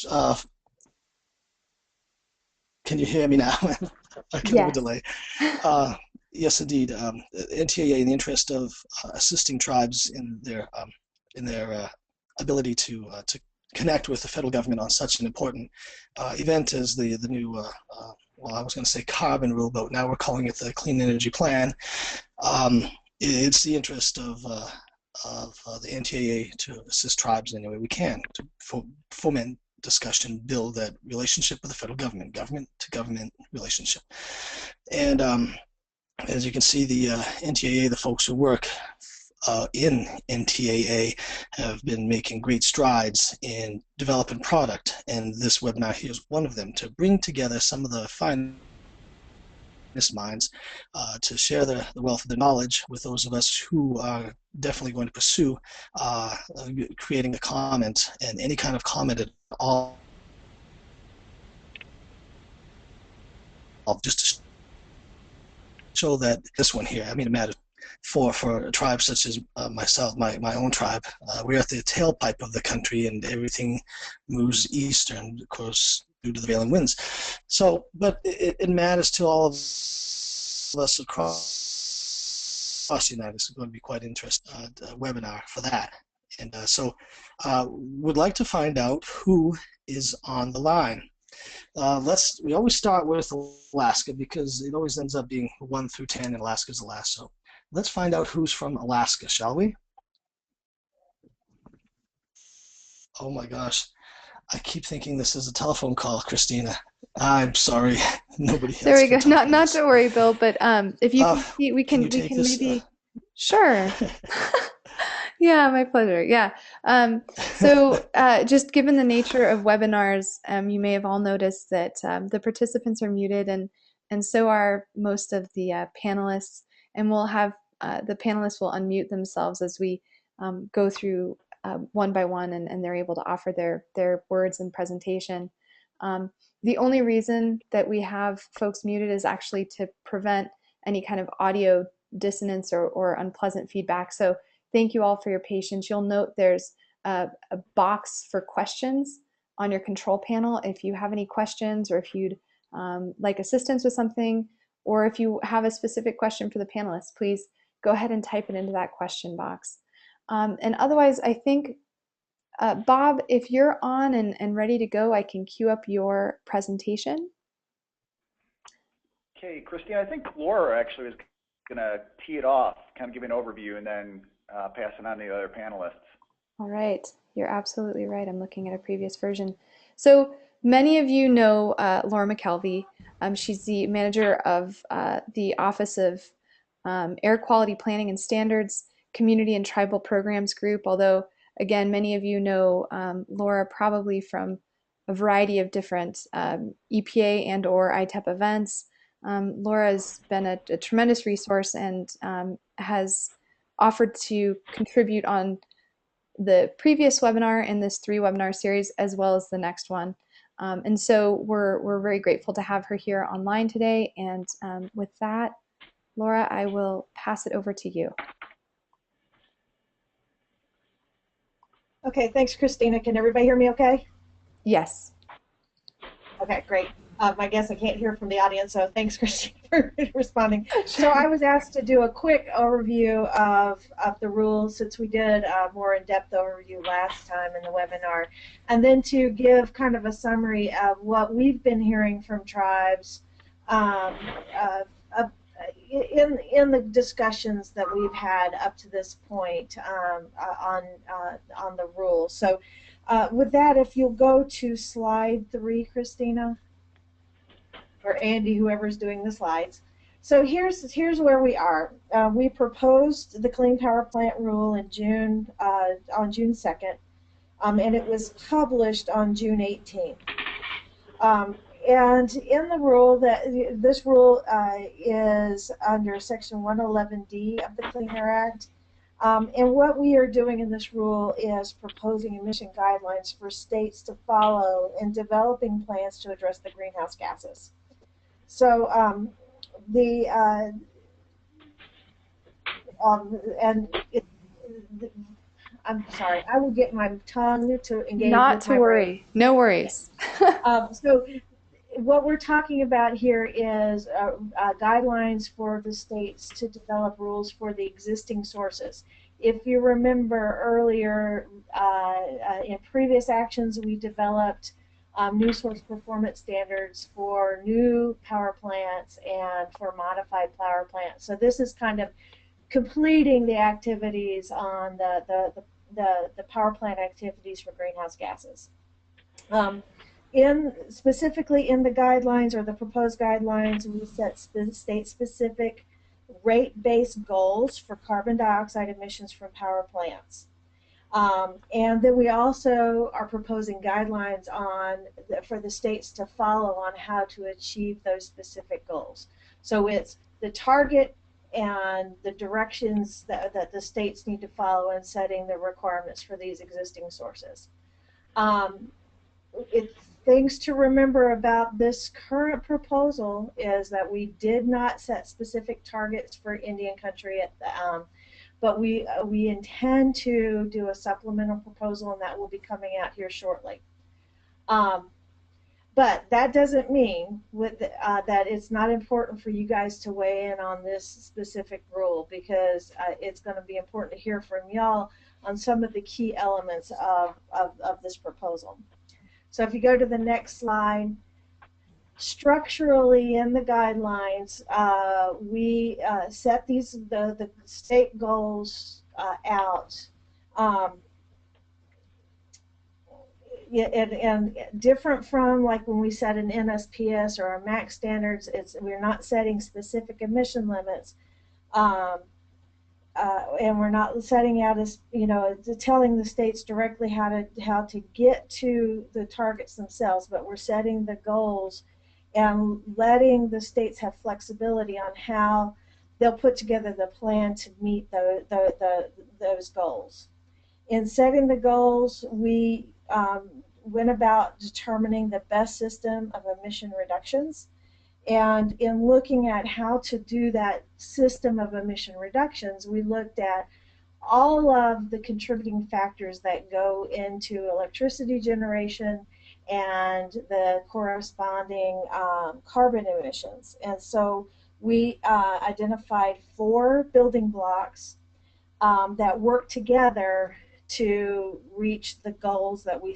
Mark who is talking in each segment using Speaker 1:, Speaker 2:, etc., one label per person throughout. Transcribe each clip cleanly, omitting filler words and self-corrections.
Speaker 1: Uh, can you hear me now? I get a little
Speaker 2: Yes.
Speaker 1: delay. Uh, yes, indeed. NTAA, in the interest of assisting tribes in their ability to connect with the federal government on such an important event as the new well, I was going to say carbon rule, but now we're calling it the Clean Energy Plan. Um, it's the interest of the NTAA to assist tribes in any way we can to foment discussion, build that relationship with the federal government, government to government relationship. And as you can see, the NTAA, the folks who work in NTAA have been making great strides in developing product. And this webinar here is one of them to bring together some of the finest minds to share the wealth of their knowledge with those of us who are definitely going to pursue creating a comment and any kind of comment at all, just to show that this one here, I mean, it matters for tribes such as myself, my own tribe. We're at the tailpipe of the country, and everything moves east, and of course, due to the prevailing winds. So, but it matters to all of us across the United States. It's going to be quite interesting webinar for that. And would like to find out who is on the line. We always start with Alaska because it always ends up being 1 through 10, and Alaska's the last. So let's find out who's from Alaska, shall we? Oh my gosh, I keep thinking this is a telephone call, Christina. I'm sorry, nobody
Speaker 2: There
Speaker 1: has
Speaker 2: we go.
Speaker 1: can tell
Speaker 2: Not
Speaker 1: me
Speaker 2: not to
Speaker 1: this.
Speaker 2: worry, Bill, but if you
Speaker 1: Uh,
Speaker 2: can see, we
Speaker 1: can you
Speaker 2: we
Speaker 1: take
Speaker 2: can
Speaker 1: this?
Speaker 2: maybe. Sure. Yeah, my pleasure. Yeah. Just given the nature of webinars, you may have all noticed that the participants are muted, and so are most of the panelists. And we'll have the panelists will unmute themselves as we go through one by one, and they're able to offer their words and presentation. Um, the only reason that we have folks muted is actually to prevent any kind of audio dissonance or unpleasant feedback. So thank you all for your patience. You'll note there's a box for questions on your control panel. If you have any questions, or if you'd like assistance with something, or if you have a specific question for the panelists, please go ahead and type it into that question box. And otherwise, I think, Bob, if you're on and ready to go, I can queue up your presentation.
Speaker 3: Okay, Christine, I think Laura actually was going to tee it off, kind of give an overview, and then pass it on to the other panelists.
Speaker 2: All right, you're absolutely right. I'm looking at a previous version. So many of you know Laura McKelvey. She's the manager of the Office of Air Quality Planning and Standards, Community and Tribal Programs Group. Although, again, many of you know Laura probably from a variety of different EPA and/or ITEP events. Laura's been a tremendous resource and has offered to contribute on the previous webinar in this 3 webinar series, as well as the next one. And so we're very grateful to have her here online today. And with that, Laura, I will pass it over to you.
Speaker 4: Okay, thanks, Christina. Can everybody hear me okay?
Speaker 2: Yes.
Speaker 4: Okay, great. I guess I can't hear from the audience, so thanks, Christina, for responding. So I was asked to do a quick overview of the rules, since we did a more in-depth overview last time in the webinar, and then to give kind of a summary of what we've been hearing from tribes um, uh, uh, in the discussions that we've had up to this point on the rules. So with that, if you'll go to slide 3, Christina, or Andy, whoever's doing the slides. So here's where we are. We proposed the Clean Power Plant rule in June on June 2nd, and it was published on June 18th. And in the rule, this rule is under Section 111D of the Clean Air Act. And what we are doing in this rule is proposing emission guidelines for states to follow in developing plans to address the greenhouse gases. So and I'm sorry, I will get my tongue to engage
Speaker 2: Not
Speaker 4: with
Speaker 2: to
Speaker 4: my brain.
Speaker 2: worry. No worries.
Speaker 4: So what we're talking about here is guidelines for the states to develop rules for the existing sources. If you remember earlier, in previous actions, we developed new source performance standards for new power plants and for modified power plants. So this is kind of completing the activities on the power plant activities for greenhouse gases. Specifically in the guidelines or the proposed guidelines, we set state-specific rate-based goals for carbon dioxide emissions from power plants. And then we also are proposing guidelines for the states to follow on how to achieve those specific goals. So it's the target and the directions that the states need to follow in setting the requirements for these existing sources. Things to remember about this current proposal is that we did not set specific targets for Indian country but we intend to do a supplemental proposal, and that will be coming out here shortly. But that doesn't mean that it's not important for you guys to weigh in on this specific rule, because it's going to be important to hear from y'all on some of the key elements of this proposal. So if you go to the next slide, structurally in the guidelines, we set the state goals out. And different from like when we set an NSPS or our MAC standards, we're not setting specific emission limits. And we're not setting out as, telling the states directly how to get to the targets themselves, but we're setting the goals and letting the states have flexibility on how they'll put together the plan to meet those goals. In setting the goals, we went about determining the best system of emission reductions. And in looking at how to do that system of emission reductions, we looked at all of the contributing factors that go into electricity generation and the corresponding carbon emissions. And so we identified 4 building blocks that work together to reach the goals that we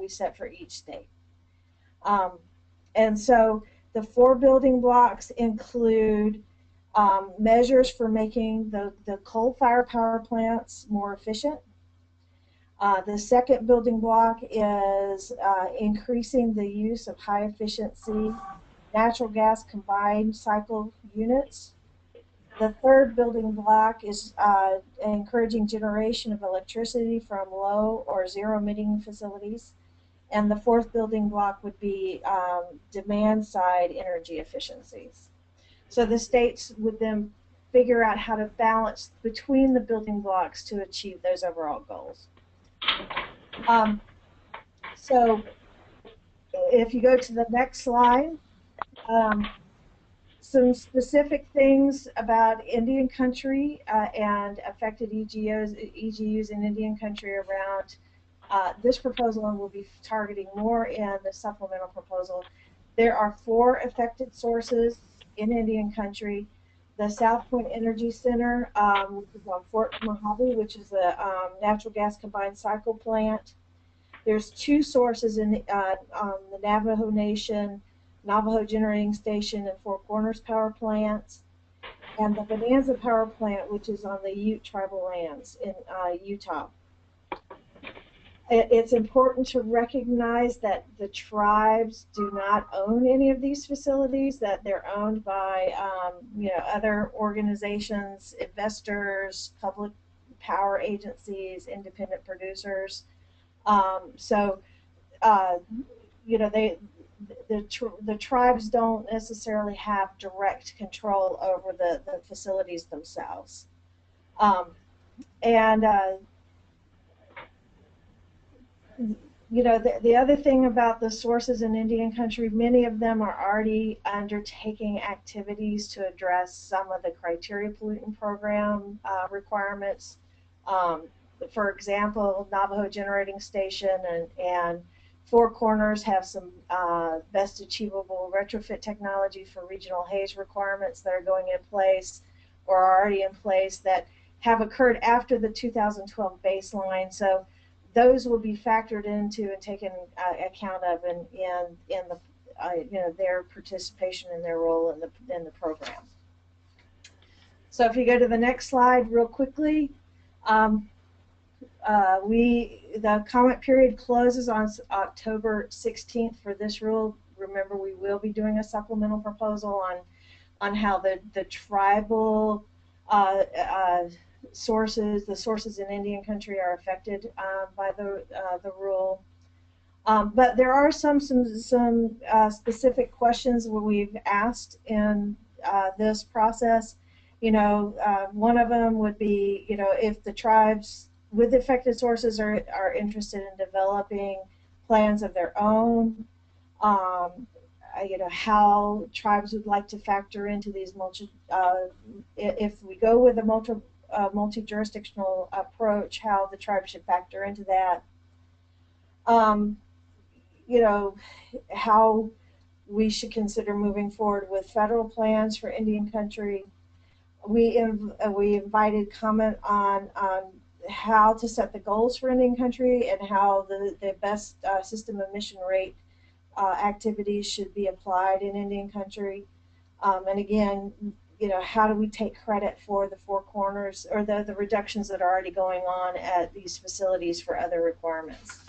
Speaker 4: set for each state. And so the 4 building blocks include measures for making the coal-fired power plants more efficient. The second building block is increasing the use of high-efficiency natural gas combined cycle units. The third building block is encouraging generation of electricity from low or zero emitting facilities. And the fourth building block would be demand-side energy efficiencies. So the states would then figure out how to balance between the building blocks to achieve those overall goals. So if you go to the next slide, some specific things about Indian country and affected EGUs in Indian country around this proposal, and we'll be targeting more in the supplemental proposal. There are 4 affected sources in Indian country. The South Point Energy Center, which is on Fort Mojave, which is a natural gas combined cycle plant. There's 2 sources on the Navajo Nation, Navajo Generating Station, and Four Corners Power Plants, and the Bonanza Power Plant, which is on the Ute tribal lands in Utah. It's important to recognize that the tribes do not own any of these facilities, that they're owned by other organizations, investors, public power agencies, independent producers. The tribes don't necessarily have direct control over the facilities themselves. The other thing about the sources in Indian country, many of them are already undertaking activities to address some of the criteria pollutant program requirements. For example, Navajo Generating Station and Four Corners have some best achievable retrofit technology for regional haze requirements that are going in place or are already in place that have occurred after the 2012 baseline. So those will be factored into and taken account of in the their participation and their role in the program. So if you go to the next slide real quickly, the comment period closes on October 16th for this rule. Remember, we will be doing a supplemental proposal on how the tribal sources in Indian country are affected by the rule. But there are some specific questions where we've asked in this process. One of them would be, if the tribes with affected sources are interested in developing plans of their own, how tribes would like to factor into these if we go with a multi-jurisdictional approach, how the tribe should factor into that. How we should consider moving forward with federal plans for Indian country. We invited comment on how to set the goals for Indian country and how the best system emission rate activities should be applied in Indian country. And again, how do we take credit for the Four Corners or the reductions that are already going on at these facilities for other requirements.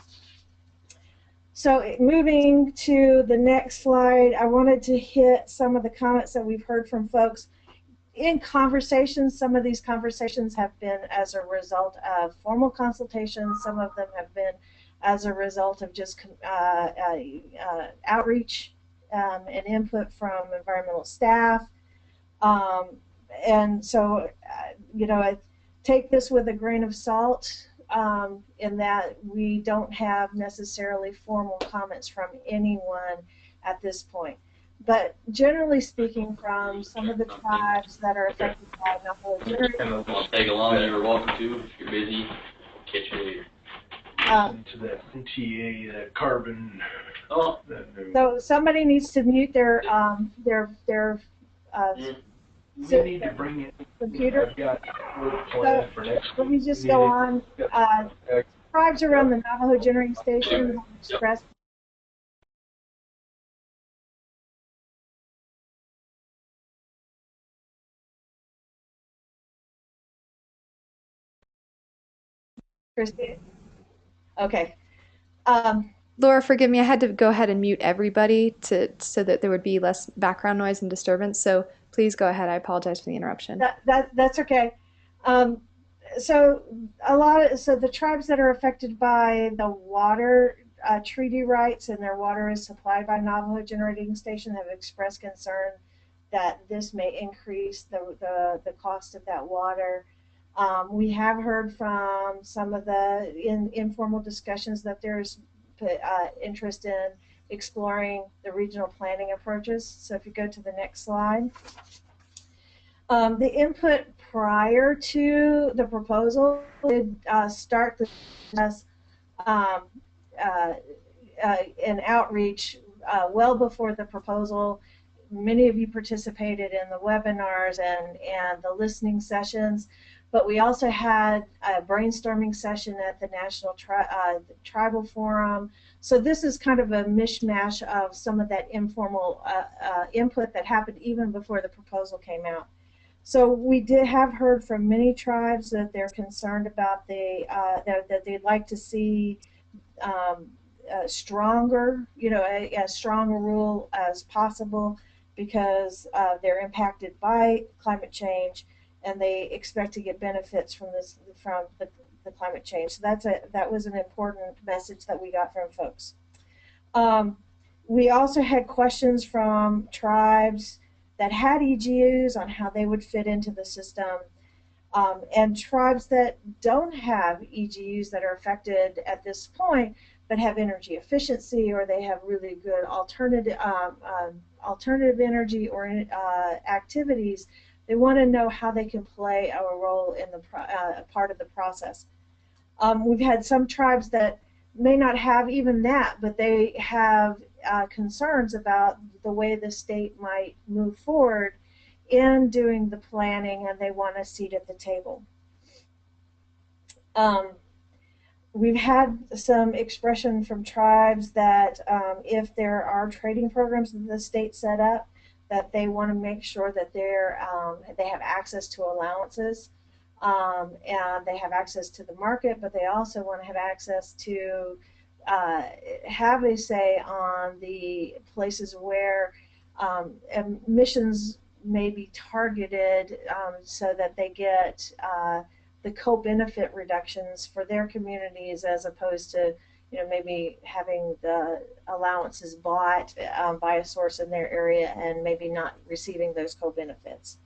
Speaker 4: So moving to the next slide, I wanted to hit some of the comments that we've heard from folks in conversations. Some of these conversations have been as a result of formal consultations. Some of them have been as a result of just outreach and input from environmental staff. And so, I take this with a grain of salt in that we don't have necessarily formal comments from anyone at this point. But generally speaking, from some of the tribes that are affected by Navajo Generating,
Speaker 5: I'll tag along whenever welcome to. If you're busy, catch you later.
Speaker 6: To the NTA, that carbon.
Speaker 5: Oh.
Speaker 4: So somebody needs to mute their
Speaker 6: You need to bring in.
Speaker 4: computer.
Speaker 6: I've got work planned for next week.
Speaker 4: Let me just go on. Tribes around the Navajo Generating Station have expressed Christy? Okay.
Speaker 2: Laura, forgive me, I had to go ahead and mute everybody so that there would be less background noise and disturbance. So please go ahead. I apologize for the interruption.
Speaker 4: That's okay. So the tribes that are affected by the water treaty rights and their water is supplied by Navajo Generating Station have expressed concern that this may increase the cost of that water. We have heard from some of the informal discussions that there's interest in exploring the regional planning approaches. So if you go to the next slide. The input prior to the proposal did start this an outreach well before the proposal. Many of you participated in the webinars and the listening sessions, but we also had a brainstorming session at the National Tribal Forum. So this is kind of a mishmash of some of that informal input that happened even before the proposal came out. So we did have heard from many tribes that they're concerned about that they'd like to see stronger, as strong a rule as possible because they're impacted by climate change and they expect to get benefits from the climate change. So that was an important message that we got from folks. We also had questions from tribes that had EGUs on how they would fit into the system, and tribes that don't have EGUs that are affected at this point but have energy efficiency or they have really good alternative energy or activities. They want to know how they can play a role in the part of the process. We've had some tribes that may not have even that, but they have concerns about the way the state might move forward in doing the planning, and they want a seat at the table. We've had some expression from tribes that if there are trading programs that the state set up, that they want to make sure that they have access to allowances, and they have access to the market, but they also want to have access to have a say on the places where emissions may be targeted, so that they get the co-benefit reductions for their communities, as opposed to maybe having the allowances bought by a source in their area and maybe not receiving those co-benefits.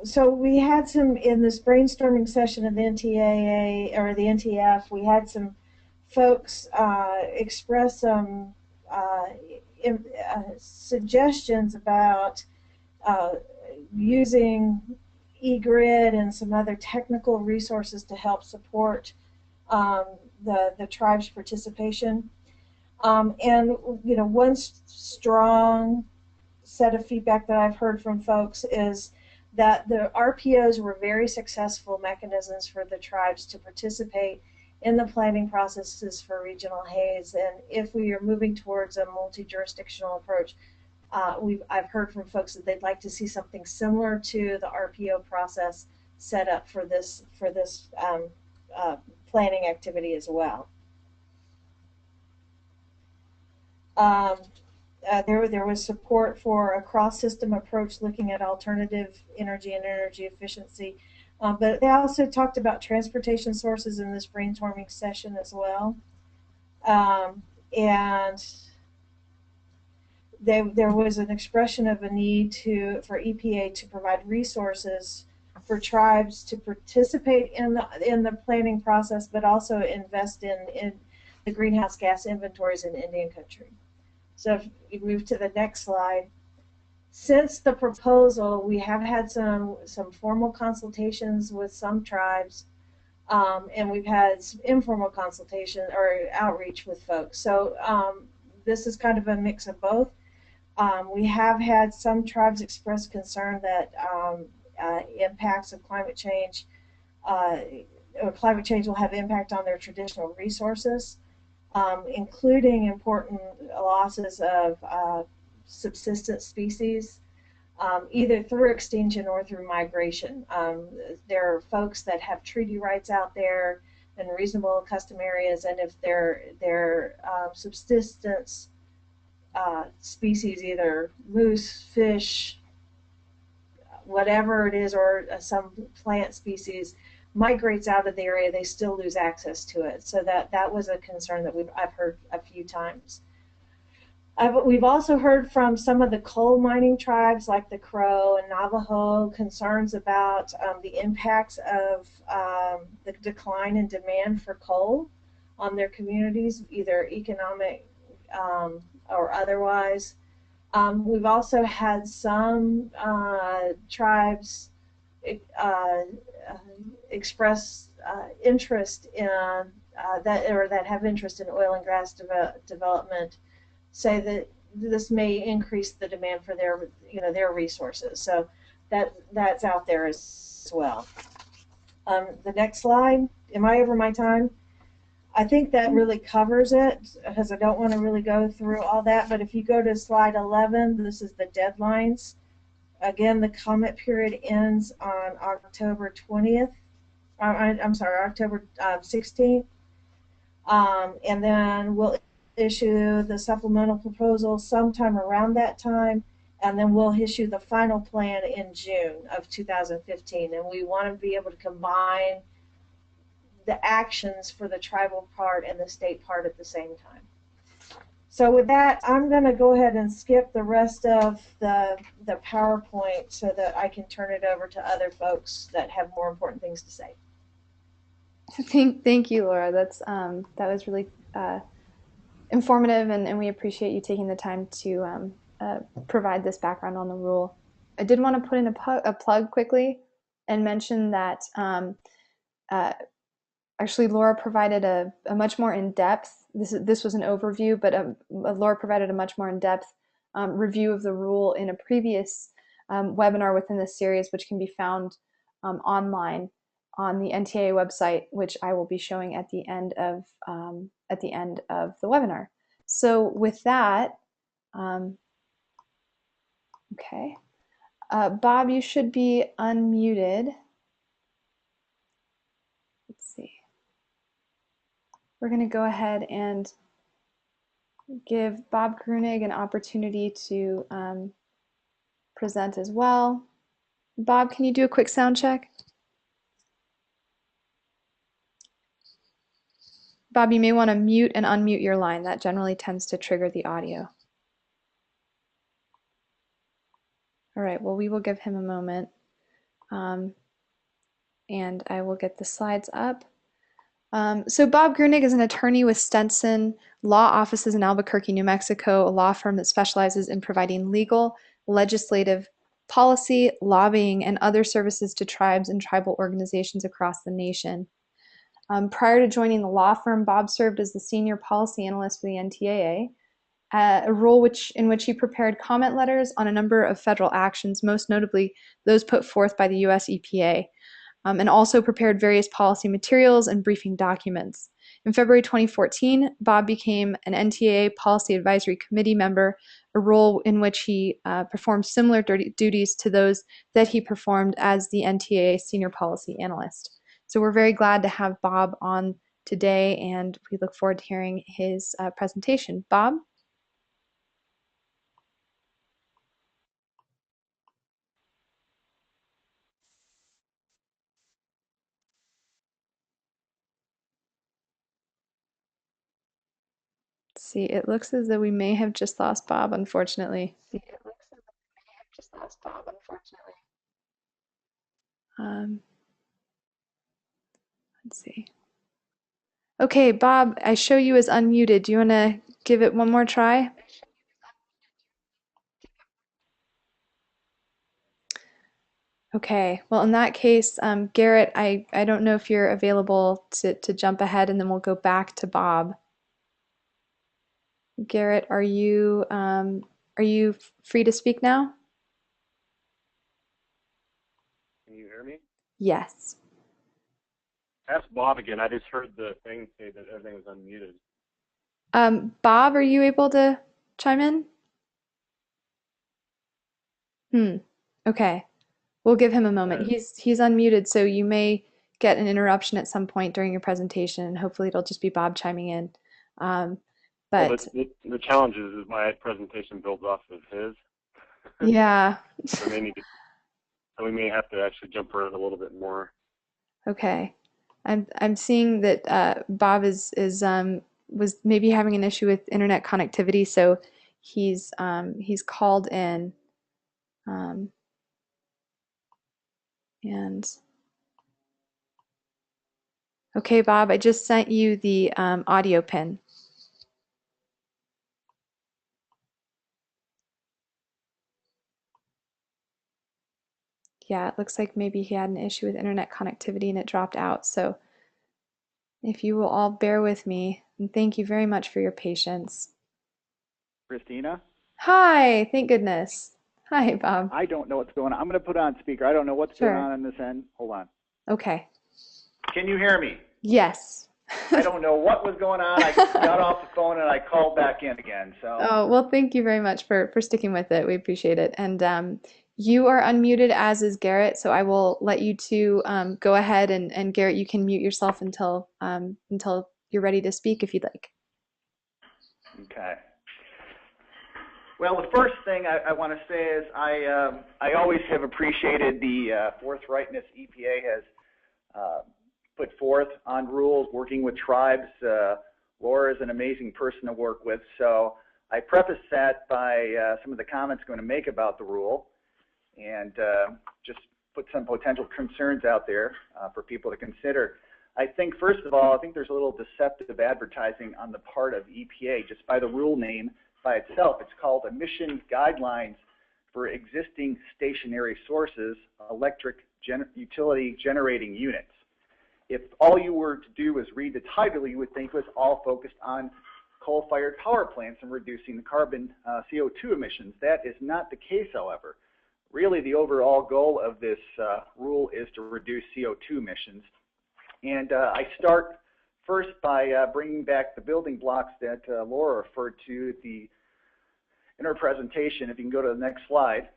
Speaker 4: So we had some, in this brainstorming session of the NTAA or the NTF, we had some folks express some suggestions about using eGrid and some other technical resources to help support the tribe's participation. And one strong set of feedback that I've heard from folks is that the RPOs were very successful mechanisms for the tribes to participate in the planning processes for regional haze. And if we are moving towards a multi-jurisdictional approach, I've heard from folks that they'd like to see something similar to the RPO process set up for this planning activity as well. There was support for a cross-system approach looking at alternative energy and energy efficiency, but they also talked about transportation sources in this brainstorming session as well. And there was an expression of a need for EPA to provide resources for tribes to participate in the planning process, but also invest in the greenhouse gas inventories in Indian country. So if you move to the next slide, since the proposal, we have had some formal consultations with some tribes, and we've had some informal consultation or outreach with folks. So this is kind of a mix of both. We have had some tribes express concern that impacts of climate change will have impact on their traditional resources, including important losses of subsistence species, either through extinction or through migration. There are folks that have treaty rights out there in reasonable custom areas, and if their subsistence species, either moose, fish, whatever it is, or some plant species, migrates out of the area, they still lose access to it. So that was a concern that I've heard a few times. We've also heard from some of the coal mining tribes like the Crow and Navajo concerns about the impacts of the decline in demand for coal on their communities, either economic or otherwise. We've also had some tribes express interest in that have interest in oil and gas development, say that this may increase the demand for their resources. So that's out there as well. The next slide. Am I over my time? I think that really covers it, because I don't want to really go through all that. But if you go to slide 11, this is the deadlines. Again, the comment period ends on October 20th. I'm sorry, October 16th. And then we'll issue the supplemental proposal sometime around that time, and then we'll issue the final plan in June of 2015. And we want to be able to combine the actions for the tribal part and the state part at the same time. So with that, I'm going to go ahead and skip the rest of the PowerPoint so that I can turn it over to other folks that have more important things to say.
Speaker 2: Thank you, Laura. That was really informative, and we appreciate you taking the time to provide this background on the rule. I did want to put in a plug quickly. and mention that actually Laura provided a much more in-depth, this was an overview, but Laura provided a much more in-depth review of the rule in a previous webinar within this series, which can be found online on the NTIA website, which I will be showing at the end of the webinar. So with that, okay, Bob, you should be unmuted. Let's see. We're going to go ahead and give Bob Grunig an opportunity to present as well. Bob, can you do a quick sound check? Bob, you may want to mute and unmute your line. That generally tends to trigger the audio. All right, well, we will give him a moment, and I will get the slides up. So Bob Grunig is an attorney with Stenson Law Offices in Albuquerque, New Mexico, a law firm that specializes in providing legal, legislative, policy, lobbying, and other services to tribes and tribal organizations across the nation. Prior to joining the law firm, Bob served as the senior policy analyst for the NTIA, a role in which he prepared comment letters on a number of federal actions, most notably those put forth by the US EPA. And also prepared various policy materials and briefing documents. In February 2014, Bob became an NTIA Policy Advisory Committee member, a role in which he performed similar duties to those that he performed as the NTIA Senior Policy Analyst. So we're very glad to have Bob on today, and we look forward to hearing his presentation. Bob? See, it looks as though we may have just lost Bob, unfortunately. Let's see. Okay, Bob, I show you as unmuted. Do you want to give it one more try? Okay, well, in that case, Garrett, I don't know if you're available to jump ahead, and then we'll go back to Bob. Garrett, are you free to speak now?
Speaker 7: Can you hear me?
Speaker 2: Yes.
Speaker 7: Ask Bob again. I just heard the thing say that everything was unmuted.
Speaker 2: Bob, are you able to chime in? Okay. We'll give him a moment. He's unmuted, so you may get an interruption at some point during your presentation, and hopefully it'll just be Bob chiming in.
Speaker 7: Well, the challenge is my presentation builds off of his.
Speaker 2: Yeah.
Speaker 7: So we may have to actually jump around a little bit more.
Speaker 2: Okay. I'm seeing that Bob was maybe having an issue with internet connectivity, so he's called in. And okay, Bob, I just sent you the audio pin. Yeah, it looks like maybe he had an issue with internet connectivity and it dropped out. So if you will all bear with me, and thank you very much for your patience.
Speaker 3: Christina?
Speaker 2: Hi, thank goodness. Hi, Bob.
Speaker 3: I don't know what's going on. I'm going to put on speaker. I don't know what's going on this end. Hold on.
Speaker 2: Okay.
Speaker 3: Can you hear me?
Speaker 2: Yes.
Speaker 3: I don't know what was going on. I got off the phone and I called back in again. So.
Speaker 2: Oh, well, thank you very much for sticking with it. We appreciate it. And you are unmuted, as is Garrett, so I will let you two go ahead, and Garrett, you can mute yourself until you're ready to speak if you'd like.
Speaker 3: Okay. Well, the first thing I want to say is I always have appreciated the forthrightness EPA has put forth on rules, working with tribes. Laura is an amazing person to work with, so I preface that by some of the comments I'm going to make about the rule, and just put some potential concerns out there for people to consider. I think, first of all, I think there's a little deceptive advertising on the part of EPA, just by the rule name by itself. It's called Emission Guidelines for Existing Stationary Sources, Electric utility generating units. If all you were to do was read the title, you would think it was all focused on coal-fired power plants and reducing the carbon CO2 emissions. That is not the case, however. Really, the overall goal of this rule is to reduce CO2 emissions. And I start first by bringing back the building blocks that Laura referred to in her presentation. If you can go to the next slide.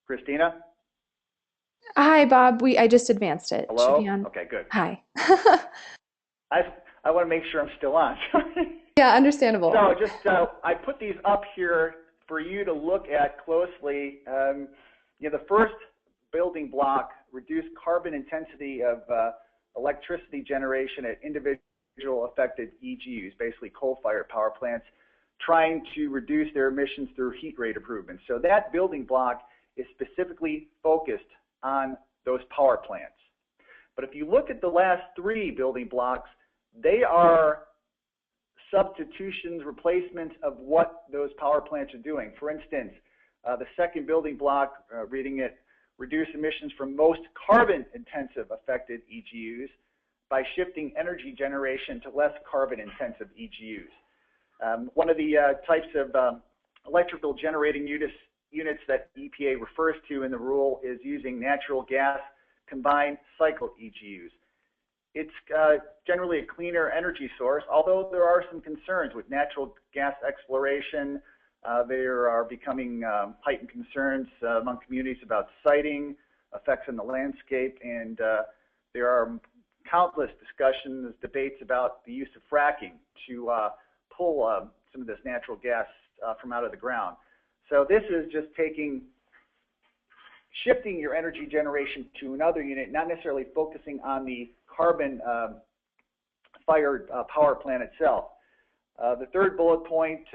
Speaker 3: Christina?
Speaker 2: Hi, Bob. I just advanced it.
Speaker 3: Hello?
Speaker 2: Should be on.
Speaker 3: Okay, good.
Speaker 2: Hi.
Speaker 3: I want to make sure I'm still on.
Speaker 2: Yeah, understandable.
Speaker 3: So just, I put these up here for you to look at closely. The first building block, reduce carbon intensity of electricity generation at individual affected EGUs, basically coal-fired power plants, trying to reduce their emissions through heat rate improvements. So that building block is specifically focused on those power plants. But if you look at the last three building blocks, they are substitutions, replacements of what those power plants are doing. For instance, the second building block, reading it, reduce emissions from most carbon-intensive affected EGUs by shifting energy generation to less carbon-intensive EGUs. One of the types of electrical generating units that EPA refers to in the rule is using natural gas combined cycle EGUs. It's generally a cleaner energy source, although there are some concerns with natural gas exploration. There are becoming heightened concerns among communities about siting, effects on the landscape, and there are countless discussions, debates about the use of fracking to pull some of this natural gas from out of the ground. So this is just shifting your energy generation to another unit, not necessarily focusing on the carbon fired power plant itself. The third bullet point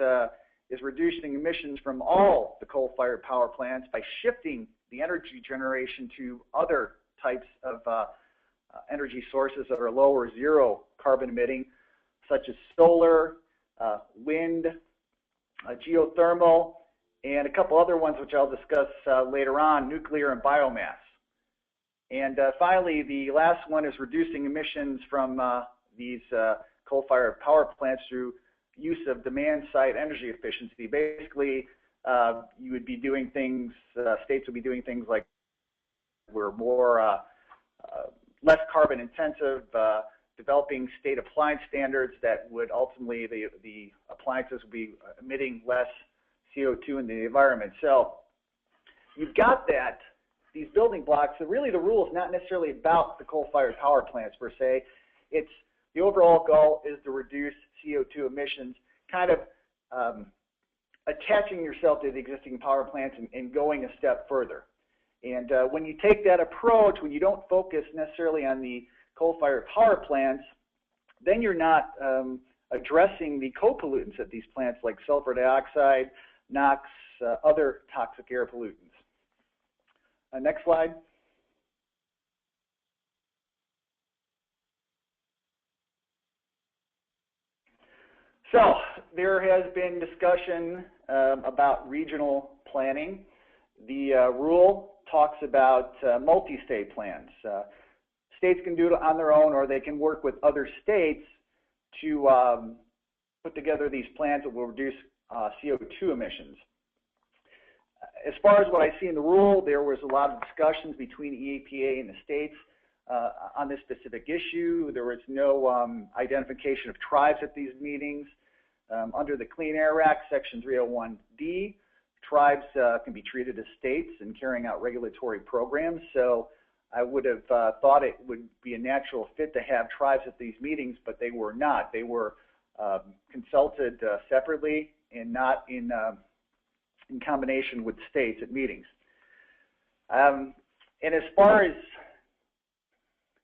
Speaker 3: is reducing emissions from all the coal-fired power plants by shifting the energy generation to other types of energy sources that are low or zero carbon emitting, such as solar, wind, geothermal, and a couple other ones which I'll discuss later on, nuclear and biomass. And finally, the last one is reducing emissions from these coal-fired power plants through use of demand-side energy efficiency. Basically, you would be doing things, states would be doing things like we're more less carbon intensive, developing state appliance standards that would ultimately, the appliances would be emitting less CO2 in the environment. So you've got that, these building blocks. So really the rule is not necessarily about the coal-fired power plants per se. It's the overall goal is to reduce CO2 emissions, kind of attaching yourself to the existing power plants and going a step further. And when you take that approach, when you don't focus necessarily on the coal-fired power plants, then you're not addressing the co-pollutants at these plants like sulfur dioxide, NOx, other toxic air pollutants. Next slide. So there has been discussion about regional planning. The rule talks about multi-state plans. States can do it on their own, or they can work with other states to put together these plans that will reduce CO2 emissions. As far as what I see in the rule, there was a lot of discussions between EPA and the states on this specific issue. There was no identification of tribes at these meetings. Under the Clean Air Act, Section 301D, tribes can be treated as states in carrying out regulatory programs. So I would have thought it would be a natural fit to have tribes at these meetings, but they were not. They were consulted separately and not in combination with states at meetings. And as far as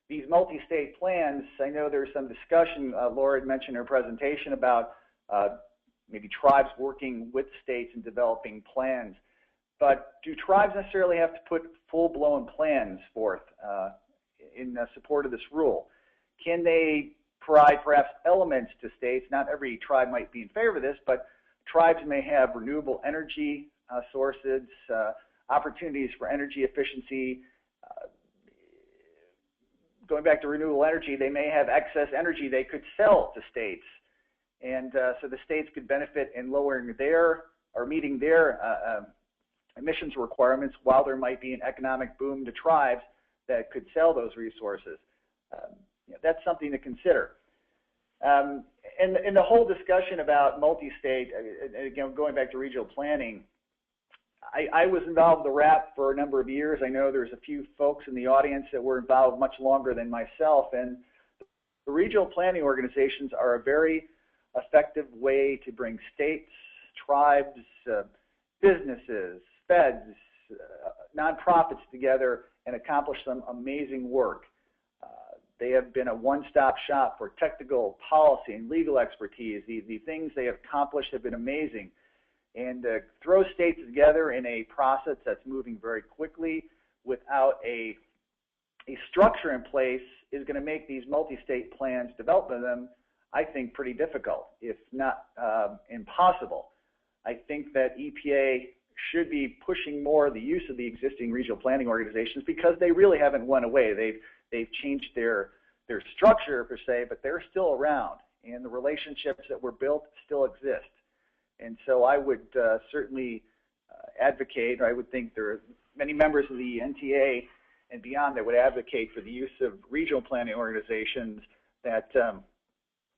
Speaker 3: these multi-state plans, I know there's some discussion, Laura had mentioned in her presentation about maybe tribes working with states and developing plans. But do tribes necessarily have to put full-blown plans forth in support of this rule? Can they provide perhaps elements to states? Not every tribe might be in favor of this, but tribes may have renewable energy sources, opportunities for energy efficiency. Going back to renewable energy, they may have excess energy they could sell to states. And so the states could benefit in lowering their or meeting their emissions requirements while there might be an economic boom to tribes that could sell those resources. That's something to consider. And the whole discussion about multi-state, again, going back to regional planning, I was involved in the RAP for a number of years. I know there's a few folks in the audience that were involved much longer than myself, and the regional planning organizations are a very effective way to bring states, tribes, businesses, feds, nonprofits together and accomplish some amazing work. They have been a one-stop shop for technical, policy, and legal expertise. The things they have accomplished have been amazing. And throw states together in a process that's moving very quickly without a structure in place is going to make these multi-state plans, development of them, I think, pretty difficult, if not impossible. I think that EPA should be pushing more the use of the existing regional planning organizations because they really haven't went away. They've changed their structure per se, but they're still around, and the relationships that were built still exist. And so I would certainly advocate, or I would think there are many members of the NTA and beyond that would advocate for the use of regional planning organizations that,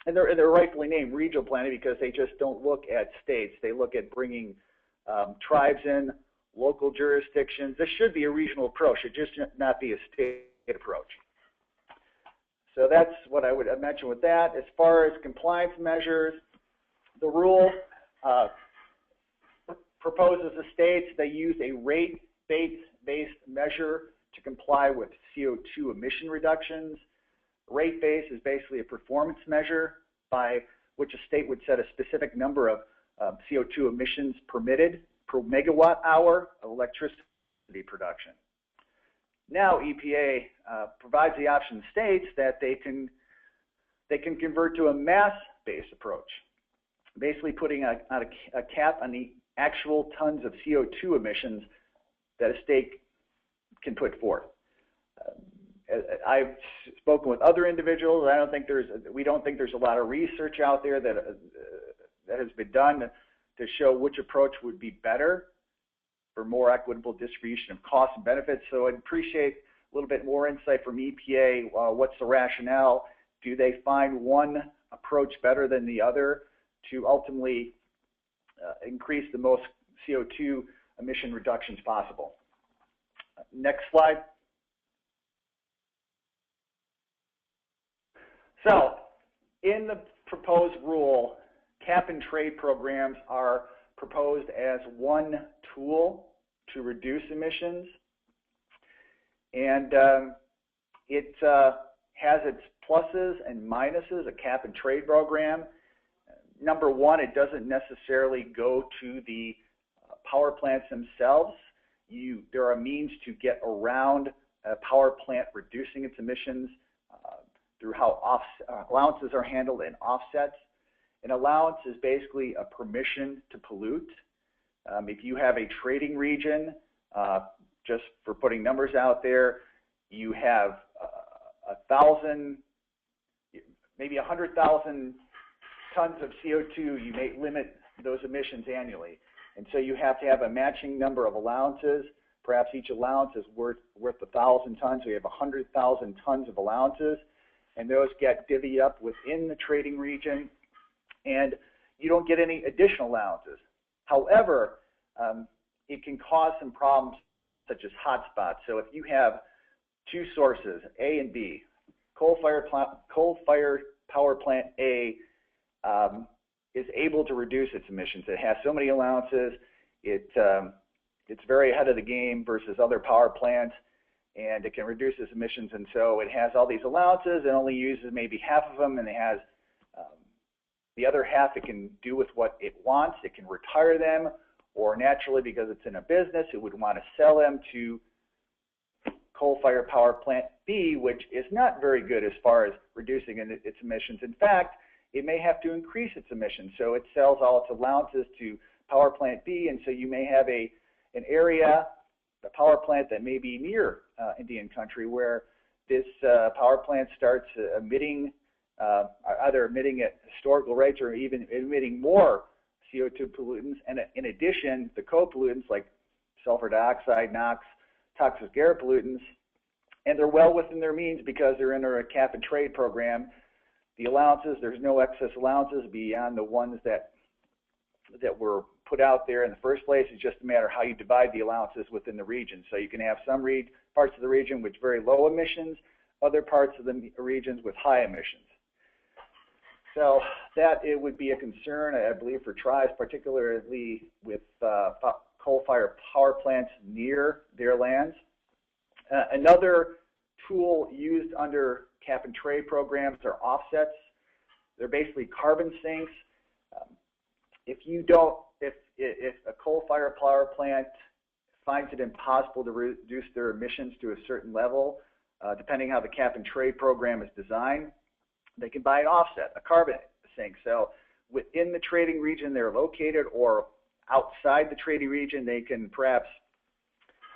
Speaker 3: and they're rightfully named regional planning because they just don't look at states. They look at bringing tribes in, local jurisdictions. This should be a regional approach. It just not be a state approach. So that's what I would mention with that. As far as compliance measures, the rule proposes the states they use a rate-based measure to comply with CO2 emission reductions. Rate base is basically a performance measure by which a state would set a specific number of CO2 emissions permitted per megawatt hour of electricity production. Now EPA provides the option to states that they can convert to a mass-based approach, basically putting a cap on the actual tons of CO2 emissions that a state can put forth. I've spoken with other individuals. We don't think there's a lot of research out there that has been done to show which approach would be better for more equitable distribution of costs and benefits. So I'd appreciate a little bit more insight from EPA. What's the rationale? Do they find one approach better than the other to ultimately increase the most CO2 emission reductions possible? Next slide. So in the proposed rule, cap and trade programs are proposed as one tool to reduce emissions, and it has its pluses and minuses. A cap and trade program, number one, it doesn't necessarily go to the power plants themselves. There are means to get around a power plant reducing its emissions through how allowances are handled and offsets. An allowance is basically a permission to pollute. If you have a trading region, just for putting numbers out there, you have 1,000, maybe 100,000 tons of CO2, you may limit those emissions annually. And so you have to have a matching number of allowances. Perhaps each allowance is worth 1,000 tons. So you have 100,000 tons of allowances, and those get divvied up within the trading region, and you don't get any additional allowances. However, it can cause some problems such as hotspots. So if you have two sources, A and B, coal-fired power plant A is able to reduce its emissions. It has so many allowances. It's very ahead of the game versus other power plants, and it can reduce its emissions. And so it has all these allowances. It only uses maybe half of them, and it has the other half it can do with what it wants. It can retire them, or naturally, because it's in a business, it would want to sell them to coal-fired power plant B, which is not very good as far as reducing its emissions. In fact, it may have to increase its emissions. So it sells all its allowances to power plant B, and so you may have an area power plant that may be near Indian country, where this power plant starts emitting, either emitting at historical rates or even emitting more CO2 pollutants, and in addition, the co-pollutants like sulfur dioxide, NOx, toxic air pollutants, and they're well within their means because they're under a cap and trade program. The allowances, there's no excess allowances beyond the ones that were put out there in the first place. It's just a matter of how you divide the allowances within the region. So you can have some parts of the region with very low emissions, other parts of the regions with high emissions. So that it would be a concern, I believe, for tribes, particularly with coal-fired power plants near their lands. Another tool used under cap and trade programs are offsets. They're basically carbon sinks. If a coal-fired power plant finds it impossible to reduce their emissions to a certain level, depending how the cap and trade program is designed, they can buy an offset, a carbon sink. So within the trading region they're located, or outside the trading region, they can perhaps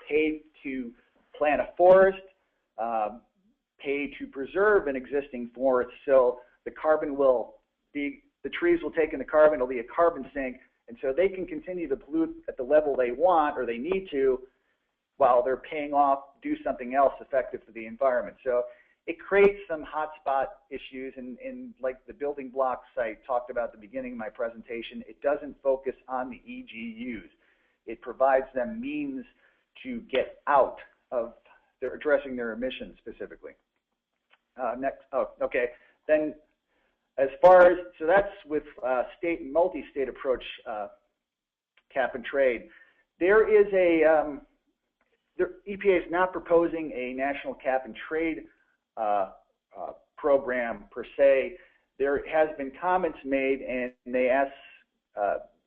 Speaker 3: pay to plant a forest, pay to preserve an existing forest. So the carbon will be, the trees will take in the carbon, it'll be a carbon sink, and so they can continue to pollute at the level they want or they need to while they're paying off, do something else effective for the environment. So it creates some hotspot issues, and like the building blocks I talked about at the beginning of my presentation, it doesn't focus on the EGUs. It provides them means to get out of addressing their emissions specifically. Next, oh, okay. Then as far as, so that's with state and multi-state approach cap and trade. There is a, the EPA is not proposing a national cap and trade program per se. There has been comments made, and they ask,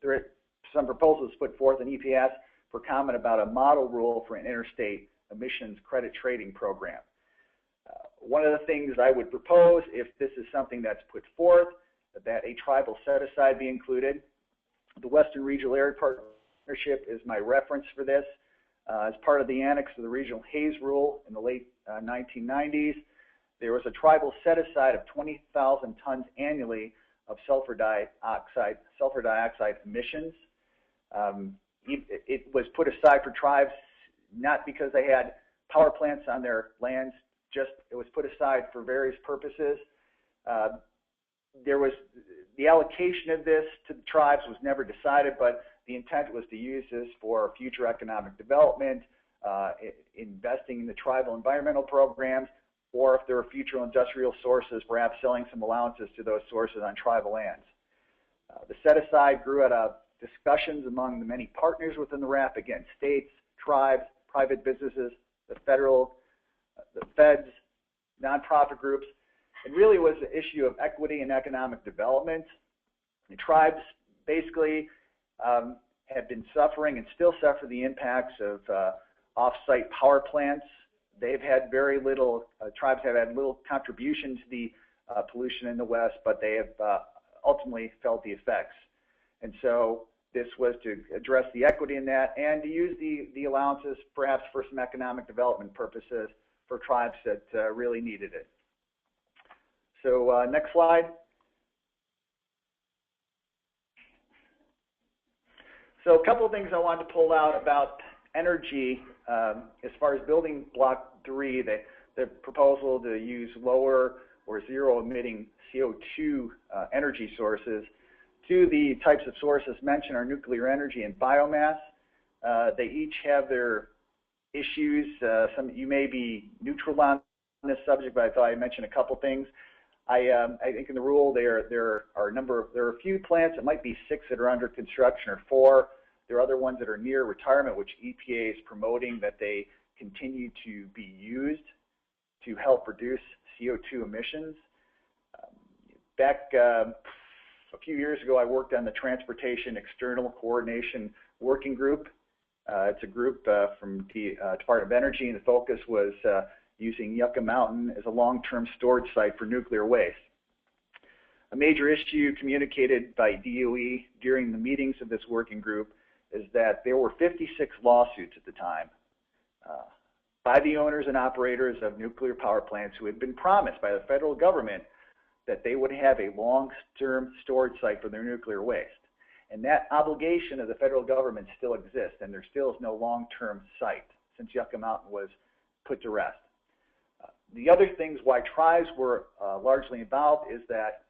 Speaker 3: there are some proposals put forth, and EPA asked for comment about a model rule for an interstate emissions credit trading program. One of the things I would propose, if this is something that's put forth, that a tribal set-aside be included. The Western Regional Area Partnership is my reference for this. As part of the annex of the Regional Haze Rule in the late 1990s, there was a tribal set-aside of 20,000 tons annually of sulfur dioxide emissions. It was put aside for tribes not because they had power plants on their lands, just it was put aside for various purposes. There was the allocation of this to the tribes was never decided, but the intent was to use this for future economic development, investing in the tribal environmental programs, or if there are future industrial sources, perhaps selling some allowances to those sources on tribal lands. The set-aside grew out of discussions among the many partners within the RAP, again, states, tribes, private businesses, the feds, nonprofit groups. It really was the issue of equity and economic development. The tribes basically have been suffering and still suffer the impacts of off-site power plants. They've had very little, tribes have had little contribution to the pollution in the West, but they have ultimately felt the effects. And so this was to address the equity in that and to use the allowances perhaps for some economic development purposes for tribes that really needed it. So next slide. So a couple of things I wanted to pull out about energy. As far as building block 3, the proposal to use lower or zero emitting CO2 energy sources. Two of the types of sources mentioned are nuclear energy and biomass. They each have their issues. You may be neutral on this subject, but I thought I'd mention a couple things. I think in the rule there are a few plants, it might be 6 that are under construction or 4. There are other ones that are near retirement, which EPA is promoting that they continue to be used to help reduce CO2 emissions. Back a few years ago, I worked on the Transportation External Coordination Working Group. It's a group from the Department of Energy, and the focus was using Yucca Mountain as a long-term storage site for nuclear waste. A major issue communicated by DOE during the meetings of this working group is that there were 56 lawsuits at the time by the owners and operators of nuclear power plants who had been promised by the federal government that they would have a long-term storage site for their nuclear waste. And that obligation of the federal government still exists, and there still is no long-term site since Yucca Mountain was put to rest. The other things why tribes were largely involved is that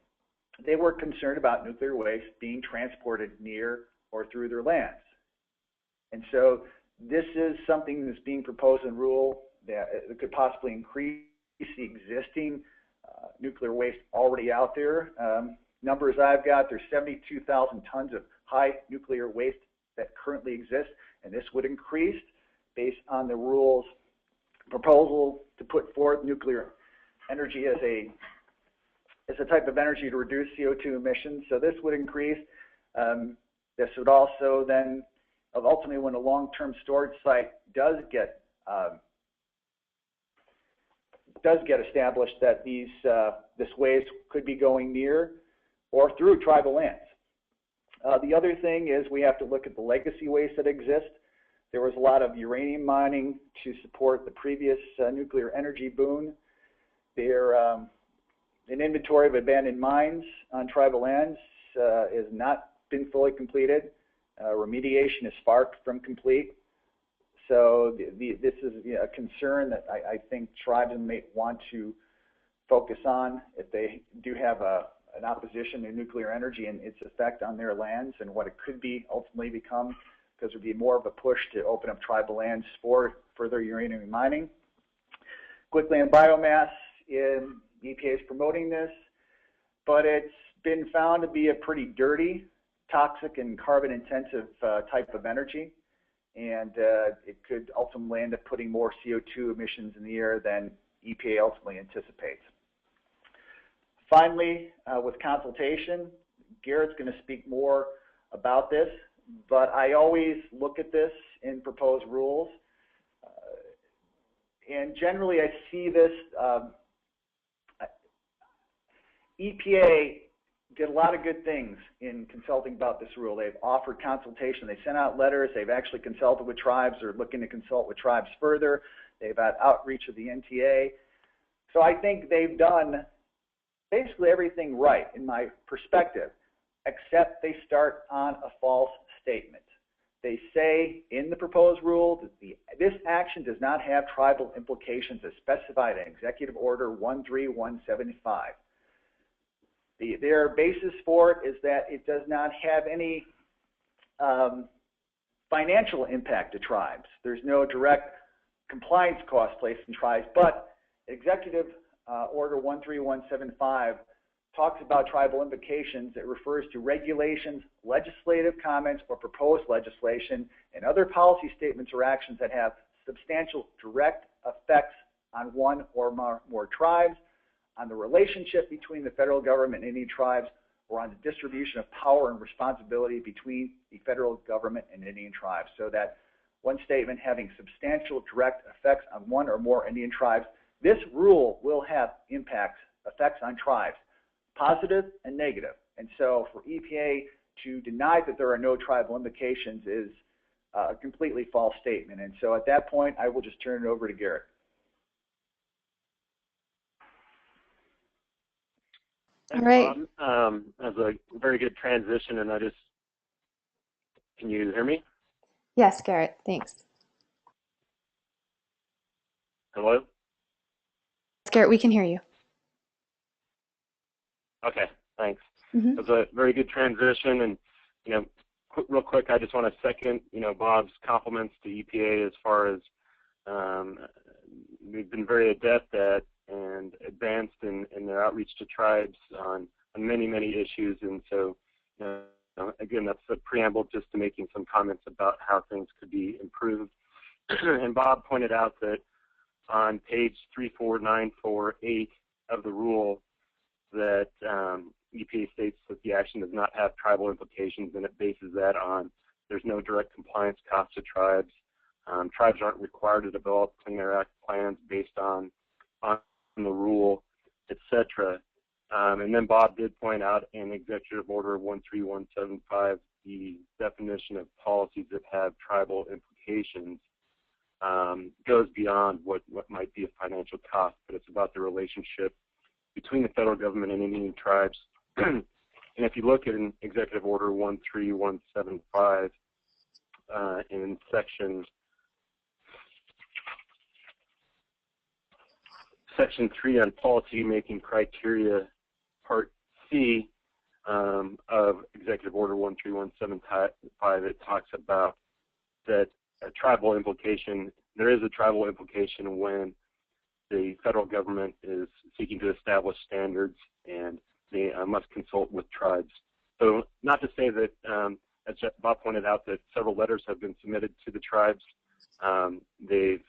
Speaker 3: they were concerned about nuclear waste being transported near or through their lands. And so this is something that's being proposed in rule that it could possibly increase the existing nuclear waste already out there. Numbers I've got, there's 72,000 tons of high nuclear waste that currently exist, and this would increase based on the rules proposal to put forth nuclear energy as a type of energy to reduce CO2 emissions. So this would increase. This would also then, ultimately, when a long-term storage site does get established, that this waste could be going near or through tribal lands. The other thing is we have to look at the legacy waste that exists. There was a lot of uranium mining to support the previous nuclear energy boom. There, an inventory of abandoned mines on tribal lands has not been fully completed. Remediation is far from complete. So this is a concern that I think tribes may want to focus on if they do have an opposition to nuclear energy and its effect on their lands and what it could be ultimately become, because there would be more of a push to open up tribal lands for further uranium mining. Quickland biomass, EPA is promoting this, but it's been found to be a pretty dirty, toxic, and carbon-intensive type of energy, and it could ultimately end up putting more CO2 emissions in the air than EPA ultimately anticipates. Finally, with consultation, Garrett's going to speak more about this, but I always look at this in proposed rules, and generally I see this, EPA did a lot of good things in consulting about this rule. They've offered consultation. They sent out letters. They've actually consulted with tribes or looking to consult with tribes further. They've had outreach of the NTA. So I think they've done basically everything right in my perspective, except they start on a false statement. They say in the proposed rule that this action does not have tribal implications as specified in Executive Order 13175. Their basis for it is that it does not have any financial impact to tribes. There's no direct compliance cost placed in tribes, but Executive Order 13175 talks about tribal implications. It refers to regulations, legislative comments, or proposed legislation, and other policy statements or actions that have substantial direct effects on one or more tribes, on the relationship between the federal government and Indian tribes, or on the distribution of power and responsibility between the federal government and Indian tribes. So that one statement having substantial direct effects on one or more Indian tribes, this rule will have effects on tribes, positive and negative. And so for EPA to deny that there are no tribal implications is a completely false statement. And so at that point, I will just turn it over to Garrett.
Speaker 2: All right.
Speaker 7: That's a very good transition, and can you hear me?
Speaker 2: Yes, Garrett, thanks.
Speaker 7: Hello?
Speaker 2: Garrett, we can hear you.
Speaker 7: Okay, thanks.
Speaker 2: Mm-hmm.
Speaker 7: That's a very good transition, and real quick, I just want to second Bob's compliments to EPA as far as we've been very adept at and advanced in their outreach to tribes on many issues, and so again, that's a preamble just to making some comments about how things could be improved. And Bob pointed out that on page 34948 of the rule that EPA states that the action does not have tribal implications, and it bases that on there's no direct compliance cost to tribes. Tribes aren't required to develop Clean Air Act plans based on the rule, etc. And then Bob did point out in Executive Order 13175 the definition of policies that have tribal implications. goes beyond what might be a financial cost, but it's about the relationship between the federal government and Indian tribes. And if you look at an Executive Order 13175 in Section 3 on policy making criteria, Part C of Executive Order 13175, it talks about that a tribal implication, there is a tribal implication when the federal government is seeking to establish standards and they must consult with tribes. So not to say that, as Bob pointed out, that several letters have been submitted to the tribes. They've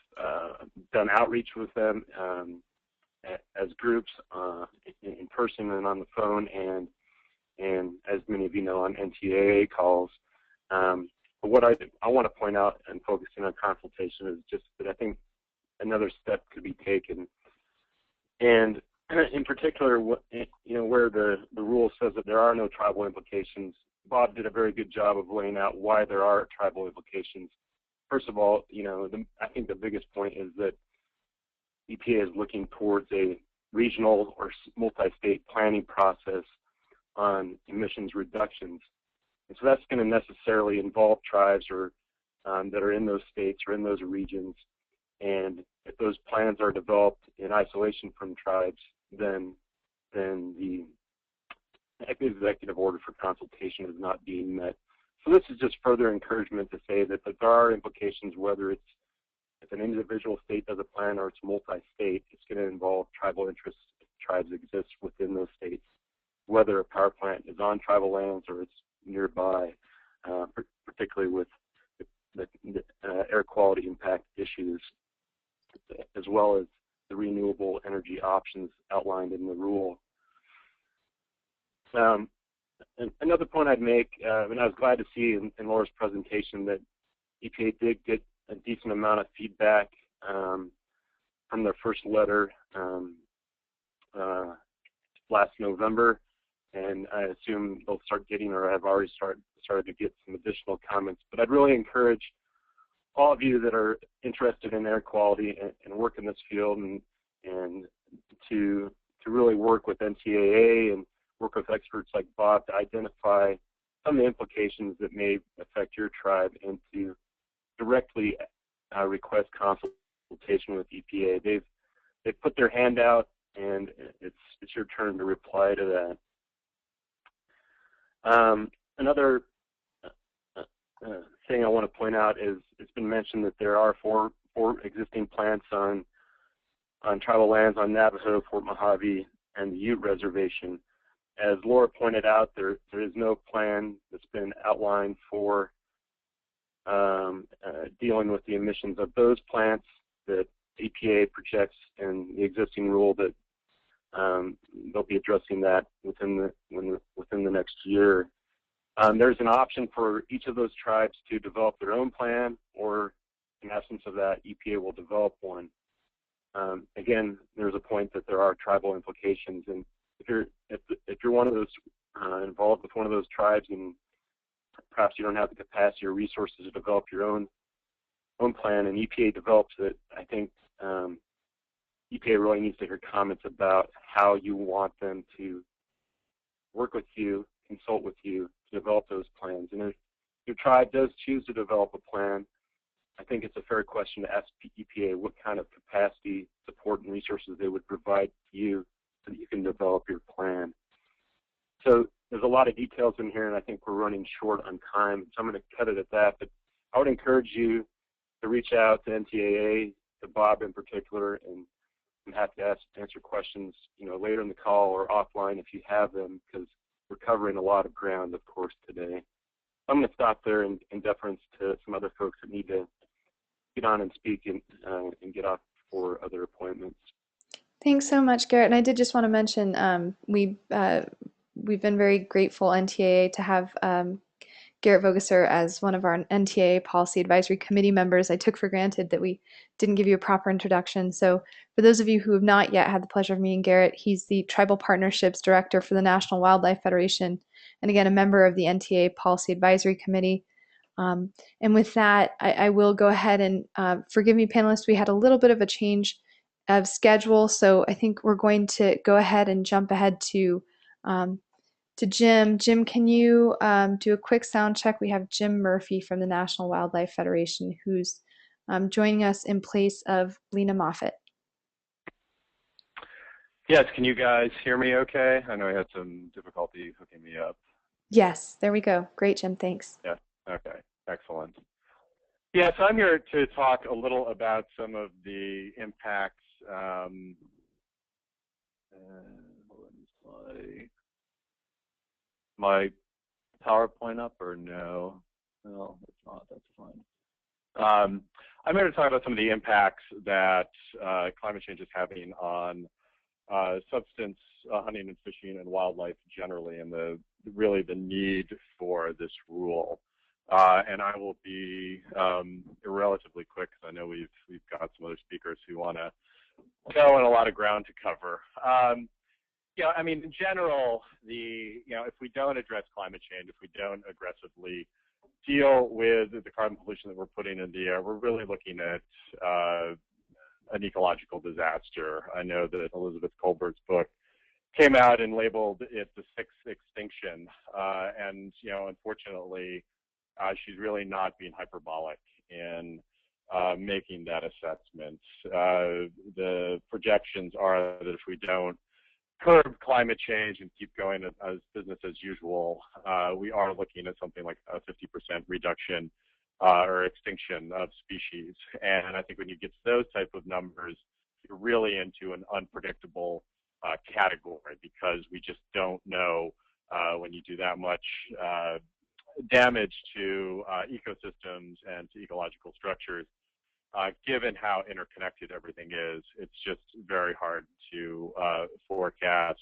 Speaker 7: done outreach with them as groups in person and on the phone, and as many of you know, on NTAA calls. But what I want to point out and focusing on consultation is just that I think another step could be taken. And in particular, where the rule says that there are no tribal implications, Bob did a very good job of laying out why there are tribal implications. First of all, I think the biggest point is that EPA is looking towards a regional or multi-state planning process on emissions reductions. And so that's going to necessarily involve tribes or that are in those states or in those regions. And if those plans are developed in isolation from tribes, then the executive order for consultation is not being met. So this is just further encouragement to say that there are implications, whether if an individual state does a plan or it's multi-state, it's going to involve tribal interests if tribes exist within those states, whether a power plant is on tribal lands or it's nearby, particularly with the air quality impact issues, as well as the renewable energy options outlined in the rule. And another point I'd make, and I was glad to see in Laura's presentation that EPA did get a decent amount of feedback from their first letter last November, and I assume they'll start getting, or have already started to get, some additional comments. But I'd really encourage all of you that are interested in air quality and work in this field, and to really work with NTAA and work with experts like Bob to identify some of the implications that may affect your tribe, and to directly request consultation with EPA. They've put their hand out, and it's your turn to reply to that. Another thing I want to point out is it's been mentioned that there are four existing plants on tribal lands on Navajo, Fort Mojave, and the Ute Reservation. As Laura pointed out, there is no plan that's been outlined for dealing with the emissions of those plants that EPA projects in the existing rule that they'll be addressing that within the next year. There's an option for each of those tribes to develop their own plan, or in absence of that, EPA will develop one. Again, there's a point that there are tribal implications, and if you're one of those involved with one of those tribes, and perhaps you don't have the capacity or resources to develop your own plan, and EPA develops it, I think EPA really needs to hear comments about how you want them to work with you, consult with you to develop those plans. And if your tribe does choose to develop a plan, I think it's a fair question to ask EPA what kind of capacity, support, and resources they would provide to you so that you can develop your plan. So there's a lot of details in here, and I think we're running short on time, so I'm going to cut it at that. But I would encourage you to reach out to NTAA, to Bob in particular, and I'm happy to answer questions, later in the call or offline if you have them, because we're covering a lot of ground, of course, today. I'm going to stop there in deference to some other folks that need to get on and speak and get off for other appointments.
Speaker 2: Thanks so much, Garrett. And I did just want to mention we've been very grateful, NTAA, to have Garrett Vogesser as one of our NTAA Policy Advisory Committee members. I took for granted that we didn't give you a proper introduction. So for those of you who have not yet had the pleasure of meeting Garrett, he's the Tribal Partnerships Director for the National Wildlife Federation, and again, a member of the NTAA Policy Advisory Committee. And with that, I will go ahead and forgive me, panelists, we had a little bit of a change of schedule, so I think we're going to go ahead and jump ahead to Jim. Jim, can you do a quick sound check? We have Jim Murphy from the National Wildlife Federation who's joining us in place of Lena Moffitt.
Speaker 8: Yes, can you guys hear me okay? I know I had some difficulty hooking me up.
Speaker 2: Yes, there we go. Great, Jim, thanks.
Speaker 8: Yeah, okay, excellent. Yeah, so I'm here to talk a little about some of the impacts. My PowerPoint up or no? No, it's not, that's fine. I'm here to talk about some of the impacts that climate change is having on subsistence hunting and fishing and wildlife generally, and really the need for this rule. And I will be relatively quick because I know we've got some other speakers who want to go and a lot of ground to cover. Yeah, I mean, in general, if we don't address climate change, if we don't aggressively deal with the carbon pollution that we're putting in the air, we're really looking at an ecological disaster. I know that Elizabeth Kolbert's book came out and labeled it the sixth extinction, and unfortunately, she's really not being hyperbolic in making that assessment. The projections are that if we don't curb climate change and keep going as business as usual, we are looking at something like a 50% reduction or extinction of species. And I think when you get to those type of numbers, you're really into an unpredictable category, because we just don't know when you do that much damage to ecosystems and to ecological structures. Given how interconnected everything is, it's just very hard to forecast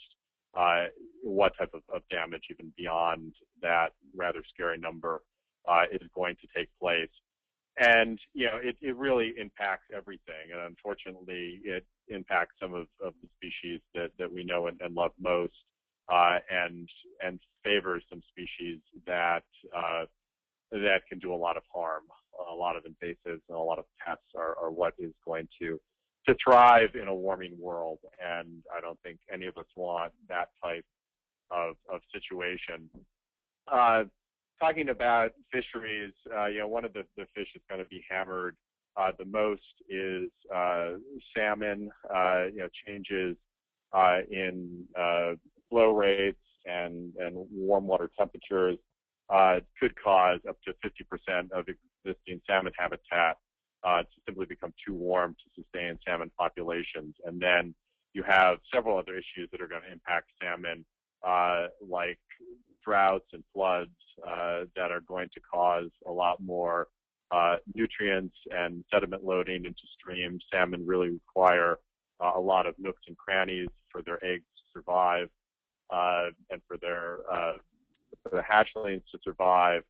Speaker 8: what type of damage, even beyond that rather scary number, is going to take place. And it really impacts everything, and unfortunately it impacts some of the species that we know and love most, and favors some species that can do a lot of harm. A lot of invasives and a lot of pests are what is going to thrive in a warming world, and I don't think any of us want that type of situation. Talking about fisheries, one of the fish that's going to be hammered the most is salmon. Changes in flow rates and warm water temperatures could cause up to 50% of existing salmon habitat to simply become too warm to sustain salmon populations. And then you have several other issues that are going to impact salmon, like droughts and floods that are going to cause a lot more nutrients and sediment loading into streams. Salmon really require a lot of nooks and crannies for their eggs to survive, and for the hatchlings to survive.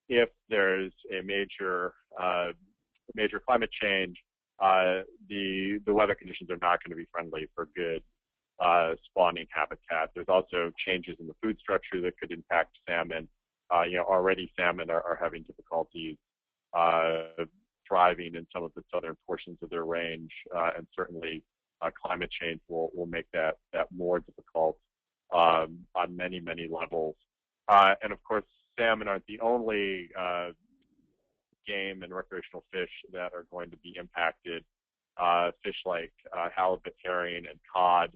Speaker 8: If there's a major climate change, the weather conditions are not going to be friendly for good spawning habitat. There's also changes in the food structure that could impact salmon. Already salmon are having difficulties thriving in some of the southern portions of their range, and certainly climate change will make that more difficult on many, many levels. And of course, salmon aren't the only game and recreational fish that are going to be impacted. Fish like halibut, herring, and cod,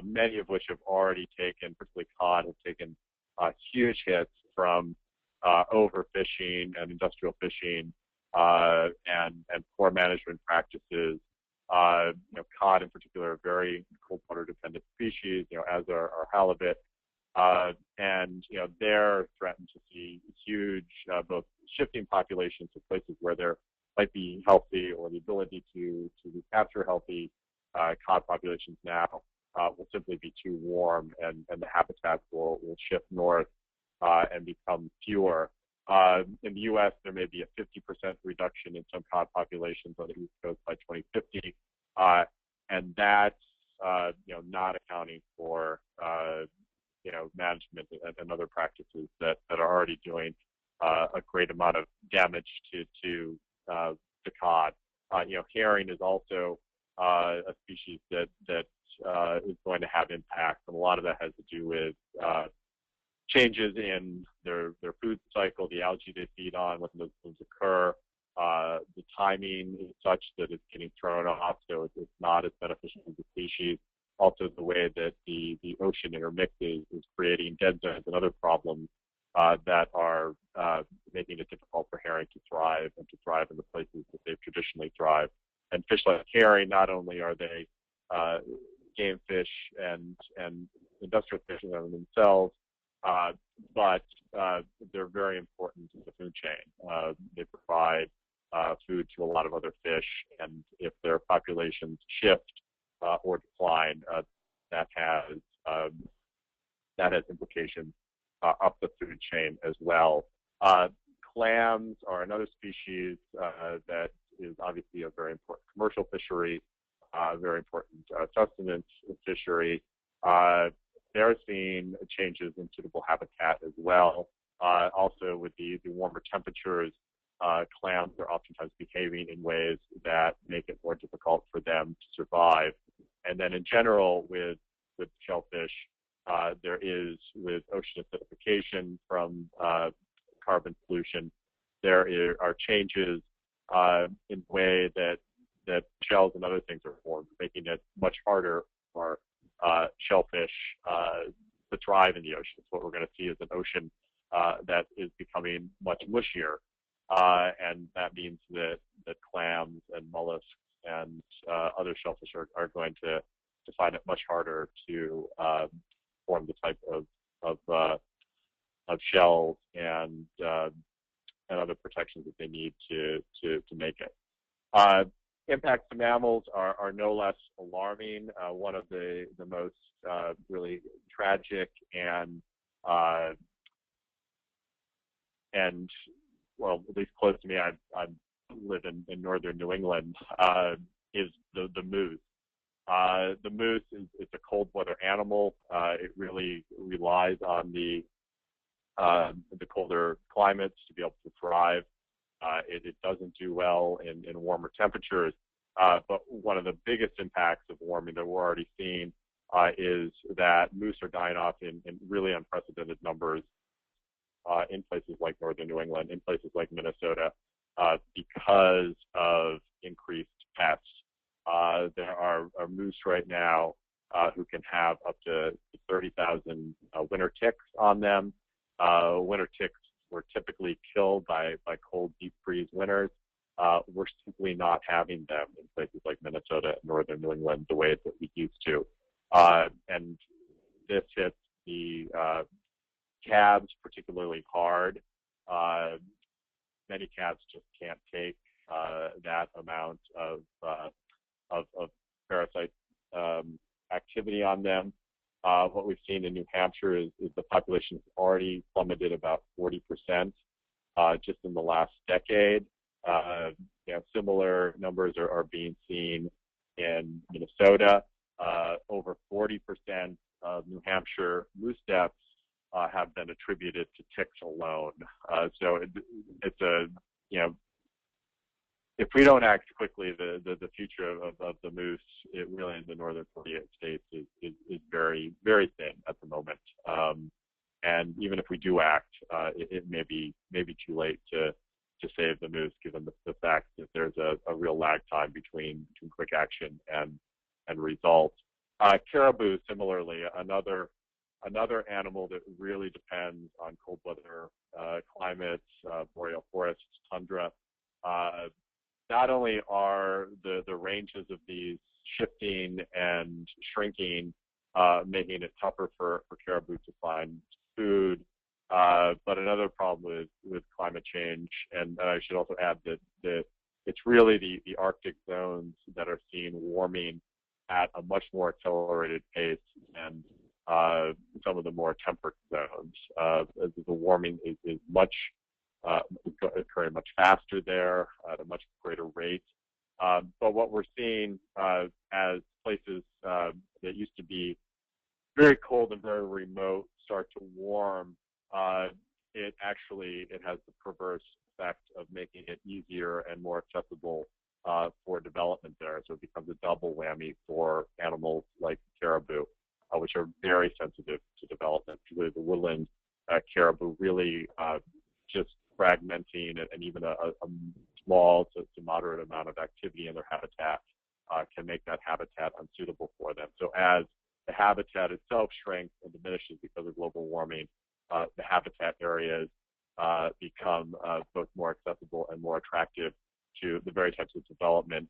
Speaker 8: many of which have already taken, particularly cod, have taken huge hits from overfishing and industrial fishing and poor management practices. Cod in particular are very cold water dependent species, as are halibut. And they're threatened to see huge both shifting populations to places where there might be healthy, or the ability to recapture healthy cod populations now will simply be too warm, and the habitats will shift north and become fewer. In the U.S., there may be a 50% reduction in some cod populations on the East Coast by 2050, and that's not accounting for management and other practices that are already doing a great amount of damage to cod. Herring is also a species that is going to have impacts, and a lot of that has to do with changes in their food cycle, the algae they feed on, when those things occur. The timing is such that it's getting thrown off, so it's not as beneficial to the species. Also, the way that the ocean intermixes is creating dead zones and other problems that are making it difficult for herring to thrive and to thrive in the places that they've traditionally thrived. And fish like herring, not only are they game fish and industrial fish in themselves, but they're very important to the food chain. They provide food to a lot of other fish, and if their populations shift or decline, that has implications up the food chain as well. Clams are another species that is obviously a very important commercial fishery, very important sustenance fishery. They're seeing changes in suitable habitat as well. Also, with the warmer temperatures, clams are oftentimes behaving in ways that make it more difficult for them to survive. And then in general, with shellfish, there is, with ocean acidification from carbon pollution, there are changes in the way that shells and other things are formed, making it much harder for shellfish to thrive in the ocean. So what we're going to see is an ocean that is becoming much mushier, and that means that clams and mollusks and other shellfish are going to find it much harder to form the type of shells and other protections that they need to make it. Impacts to mammals are no less alarming. One of the most really tragic and well, at least close to me, I live in northern New England, is the moose. The moose is a cold weather animal. It really relies on the colder climates to be able to thrive. It doesn't do well in warmer temperatures. But one of the biggest impacts of warming that we're already seeing is that moose are dying off in really unprecedented numbers in places like northern New England, in places like Minnesota, because of increased pests. There are moose right now who can have up to 30,000 winter ticks on them. Winter ticks were typically killed by cold, deep freeze winters. We're simply not having them in places like Minnesota and northern New England the way that we used to. And this hits the calves particularly hard. Many calves just can't take that amount of parasite activity on them. What we've seen in New Hampshire is the population has already plummeted about 40% just in the last decade. Similar numbers are being seen in Minnesota. Over 40% of New Hampshire moose deaths have been attributed to ticks alone. So it's a, if we don't act quickly, the future of the moose, it really in the northern 48 states is very, very thin at the moment. And even if we do act, it may be too late to save the moose, given the fact that there's a real lag time between quick action and results. Caribou, similarly, another animal that really depends on cold weather climates, boreal forests, tundra. Not only are the ranges of these shifting and shrinking, making it tougher for caribou to find food, but another problem with climate change, and I should also add that it's really the Arctic zones that are seeing warming at a much more accelerated pace than some of the more temperate zones. The warming is much occurring much faster there at a much greater rate. But what we're seeing as places that used to be very cold and very remote start to warm it has the perverse effect of making it easier and more accessible for development there. So it becomes a double whammy for animals like caribou, which are very sensitive to development, particularly the woodland caribou, really just fragmenting and even a small to moderate amount of activity in their habitat can make that habitat unsuitable for them. So as the habitat itself shrinks and diminishes because of global warming, the habitat areas become both more accessible and more attractive to the very types of development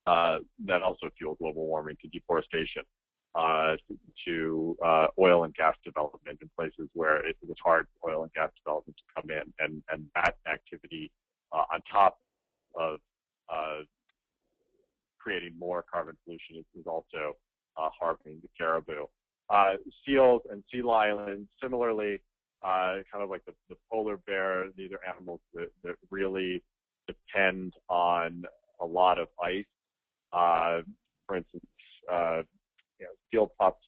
Speaker 8: that also fuel global warming, to deforestation, to oil and gas development in places where it was hard for oil and gas development to come in, and that activity on top of creating more carbon pollution is also harming the caribou. Seals and sea lions, similarly, kind of like the polar bear, these are animals that really depend on a lot of ice. For instance, seal pups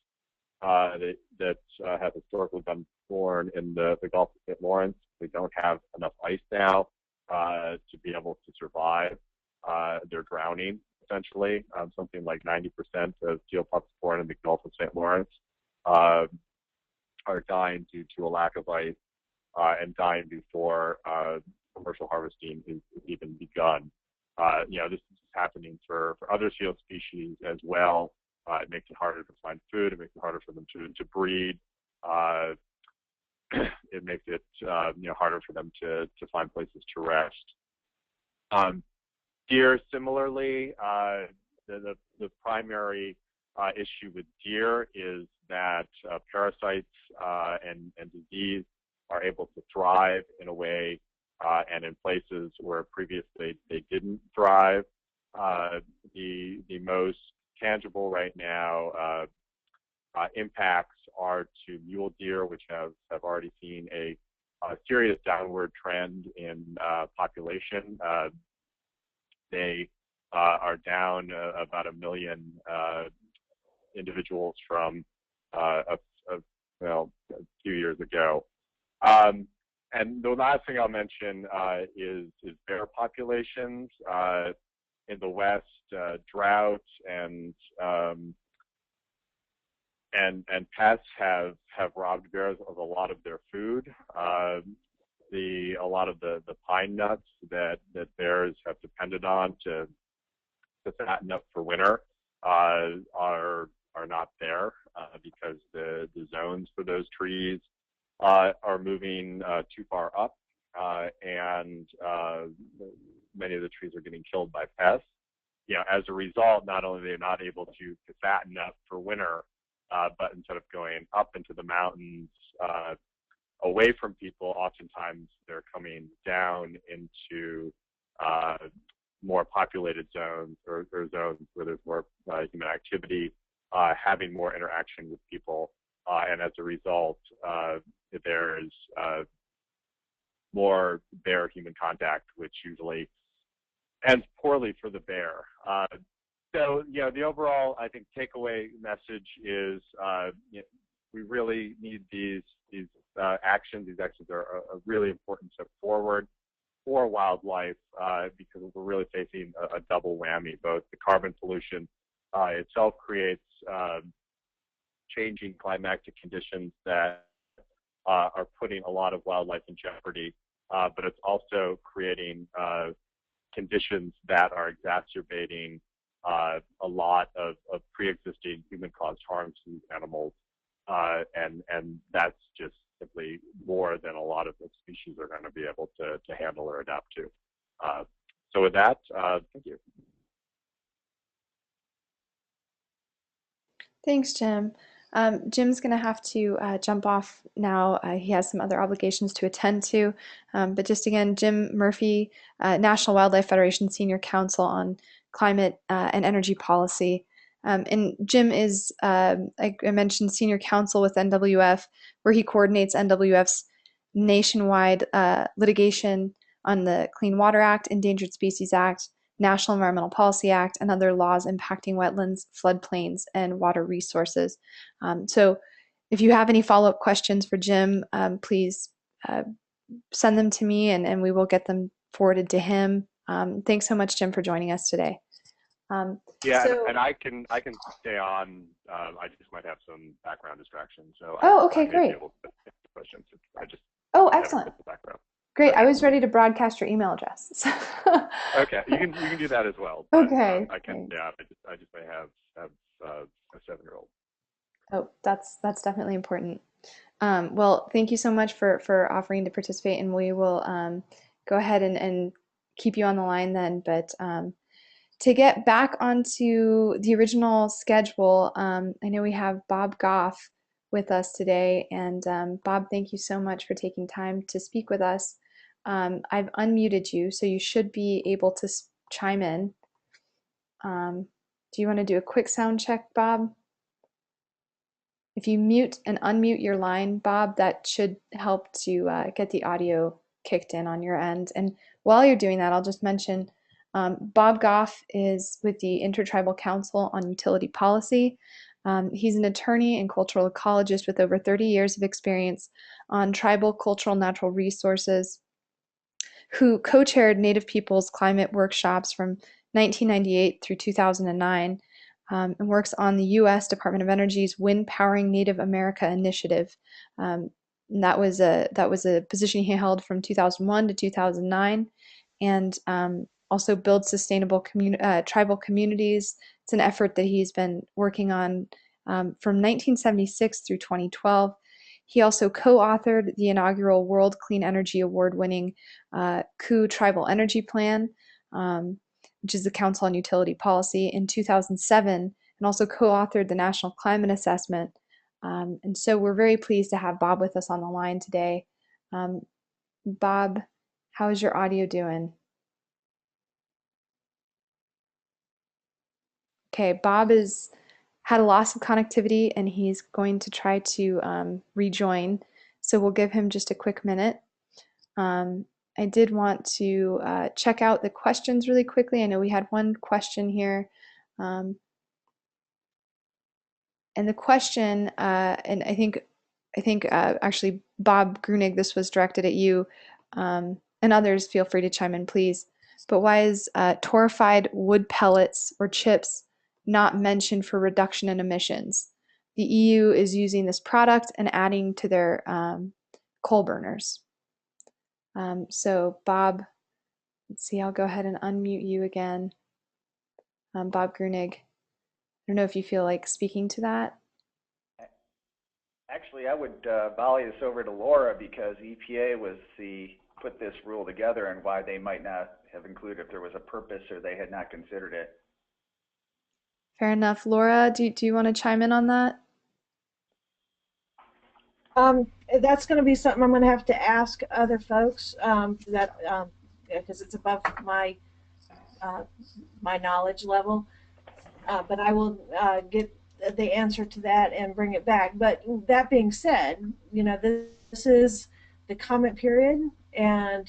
Speaker 8: that have historically been born in the Gulf of St. Lawrence, they don't have enough ice now to be able to survive. They're drowning, essentially. Something like 90% of seal pups born in the Gulf of St. Lawrence are dying due to a lack of ice and dying before commercial harvesting is even begun. This is happening for other seal species as well. It makes it harder to find food. It makes it harder for them to breed. It makes it harder for them to find places to rest. Deer, similarly, the primary issue with deer is that parasites and disease are able to thrive in a way and in places where previously they didn't thrive. The most tangible right now impacts are to mule deer, which have already seen a serious downward trend in population. They are down about 1 million individuals from a few years ago. And the last thing I'll mention is bear populations. In the West, drought and pests have robbed bears of a lot of their food. A lot of the pine nuts that bears have depended on to fatten up for winter are not there because the zones for those trees are moving too far up, and many of the trees are getting killed by pests. As a result, not only are they not able to fatten up for winter, but instead of going up into the mountains away from people, oftentimes they're coming down into more populated zones or zones where there's more human activity, having more interaction with people, and as a result, there's more bear-human contact, which usually ends poorly for the bear. So, the overall, I think, takeaway message is we really need these actions. These actions are a really important step forward for wildlife because we're really facing a double whammy. Both the carbon pollution itself creates changing climatic conditions that are putting a lot of wildlife in jeopardy, but it's also creating conditions that are exacerbating a lot of pre-existing human-caused harms to these animals, and that's just simply more than a lot of the species are going to be able to handle or adapt to. So with that, thank you.
Speaker 2: Thanks, Jim. Jim's going to have to jump off now. He has some other obligations to attend to. But just again, Jim Murphy, National Wildlife Federation Senior Counsel on Climate and Energy Policy. And Jim is, like I mentioned, Senior Counsel with NWF, where he coordinates NWF's nationwide litigation on the Clean Water Act, Endangered Species Act, National Environmental Policy Act, and other laws impacting wetlands, floodplains, and water resources. So if you have any follow-up questions for Jim, please send them to me, and we will get them forwarded to him. Thanks so much, Jim, for joining us today.
Speaker 8: Yeah,
Speaker 4: So-
Speaker 8: and I can stay on. I just might have some background distraction, so
Speaker 2: Okay,
Speaker 8: I may
Speaker 2: great.
Speaker 8: be able to answer questions. I just
Speaker 2: Excellent.
Speaker 8: have the background.
Speaker 2: Great. I was ready to broadcast your email address.
Speaker 8: Okay, you can do that as well. But,
Speaker 2: Okay.
Speaker 8: I can. Yeah, I just may have a 7-year-old.
Speaker 2: Oh, that's definitely important. Well, thank you so much for offering to participate, and we will go ahead and keep you on the line then. But to get back onto the original schedule, I know we have Bob Goff with us today, and Bob, thank you so much for taking time to speak with us. I've unmuted you, so you should be able to chime in. Do you want to do a quick sound check, Bob? If you mute and unmute your line, Bob, that should help to get the audio kicked in on your end. And while you're doing that, I'll just mention Bob Goff is with the Intertribal Council on Utility Policy. He's an attorney and cultural ecologist with over 30 years of experience on tribal, cultural, natural resources, who co-chaired Native Peoples climate workshops from 1998 through 2009. And works on the U.S. Department of Energy's Wind Powering Native America initiative. And that was a position he held from 2001 to 2009, and also build sustainable tribal communities. It's an effort that he's been working on from 1976 through 2012. He also co-authored the inaugural World Clean Energy Award-winning COO Tribal Energy Plan, which is the Council on Utility Policy, in 2007, and also co-authored the National Climate Assessment. And so we're very pleased to have Bob with us on the line today. Bob, how is your audio doing? Okay, Bob has had a loss of connectivity, and he's going to try to rejoin. So we'll give him just a quick minute. I did want to check out the questions really quickly. I know we had one question here. And the question, and I think actually, Bob Grunig, this was directed at you, and others, feel free to chime in, please. But why is torrefied wood pellets or chips not mentioned for reduction in emissions? The EU is using this product and adding to their coal burners. So Bob, let's see, I'll go ahead and unmute you again. Bob Grunig, I don't know if you feel like speaking to that.
Speaker 3: Actually, I would volley this over to Laura, because EPA put this rule together, and why they might not have included, if there was a purpose or they had not considered it.
Speaker 2: Fair enough. Laura, do you want to chime in on that?
Speaker 4: That's going to be something I'm going to have to ask other folks because it's above my my knowledge level. But I will get the answer to that and bring it back. But that being said, you know, this is the comment period, and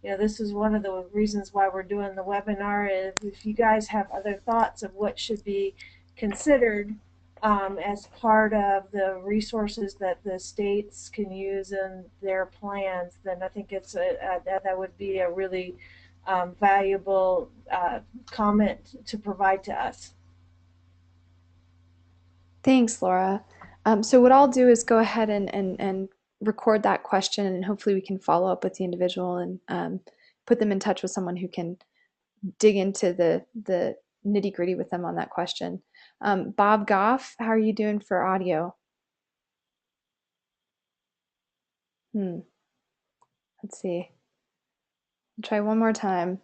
Speaker 4: you know, this is one of the reasons why we're doing the webinar. If you guys have other thoughts of what should be considered as part of the resources that the states can use in their plans, then I think it's that would be a really valuable comment to provide to us.
Speaker 2: Thanks, Laura. So what I'll do is go ahead and record that question, and hopefully we can follow up with the individual and put them in touch with someone who can dig into the nitty-gritty with them on that question. Bob Goff, how are you doing for audio? Let's see. I'll try one more time.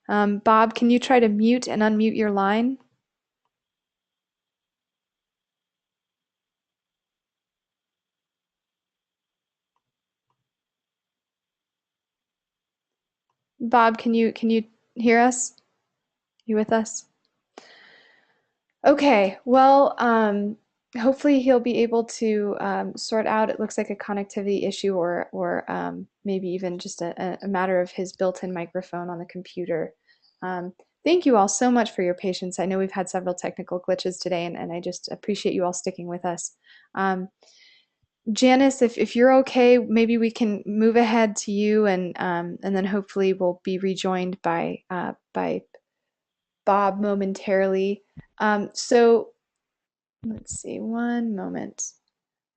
Speaker 2: Bob, can you try to mute and unmute your line? Bob, can you hear us? You with us? Okay, well, hopefully he'll be able to sort out, it looks like, a connectivity issue, or maybe even just a matter of his built-in microphone on the computer. Thank you all so much for your patience. I know we've had several technical glitches today, and I just appreciate you all sticking with us. Janice, if you're okay, maybe we can move ahead to you, and then hopefully we'll be rejoined by Bob momentarily. So let's see, one moment.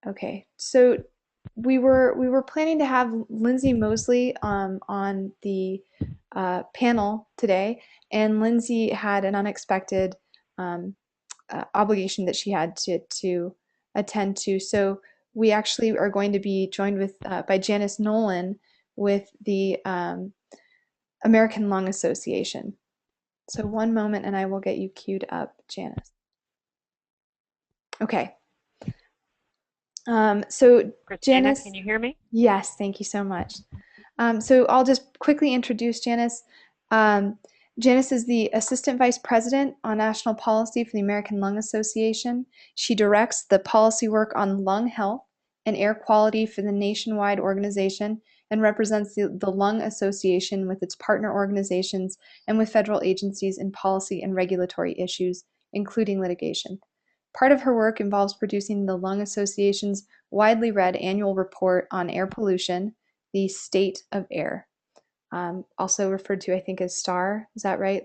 Speaker 2: Okay, so we were planning to have Lindsay Mosley on the panel today, and Lindsay had an unexpected um, obligation that she had to attend to. So we actually are going to be joined with by Janice Nolan with the American Lung Association. So one moment, and I will get you queued up, Janice. Okay. So
Speaker 9: Christina,
Speaker 2: Janice,
Speaker 9: can you hear me?
Speaker 2: yes, thank you so much. So I'll just quickly introduce Janice. Janice is the Assistant Vice President on National Policy for the American Lung Association. She directs the policy work on lung health and air quality for the nationwide organization and represents the Lung Association with its partner organizations and with federal agencies in policy and regulatory issues, including litigation. Part of her work involves producing the Lung Association's widely read annual report on air pollution, the state of air, also referred to, I think, as STAR. Is that right?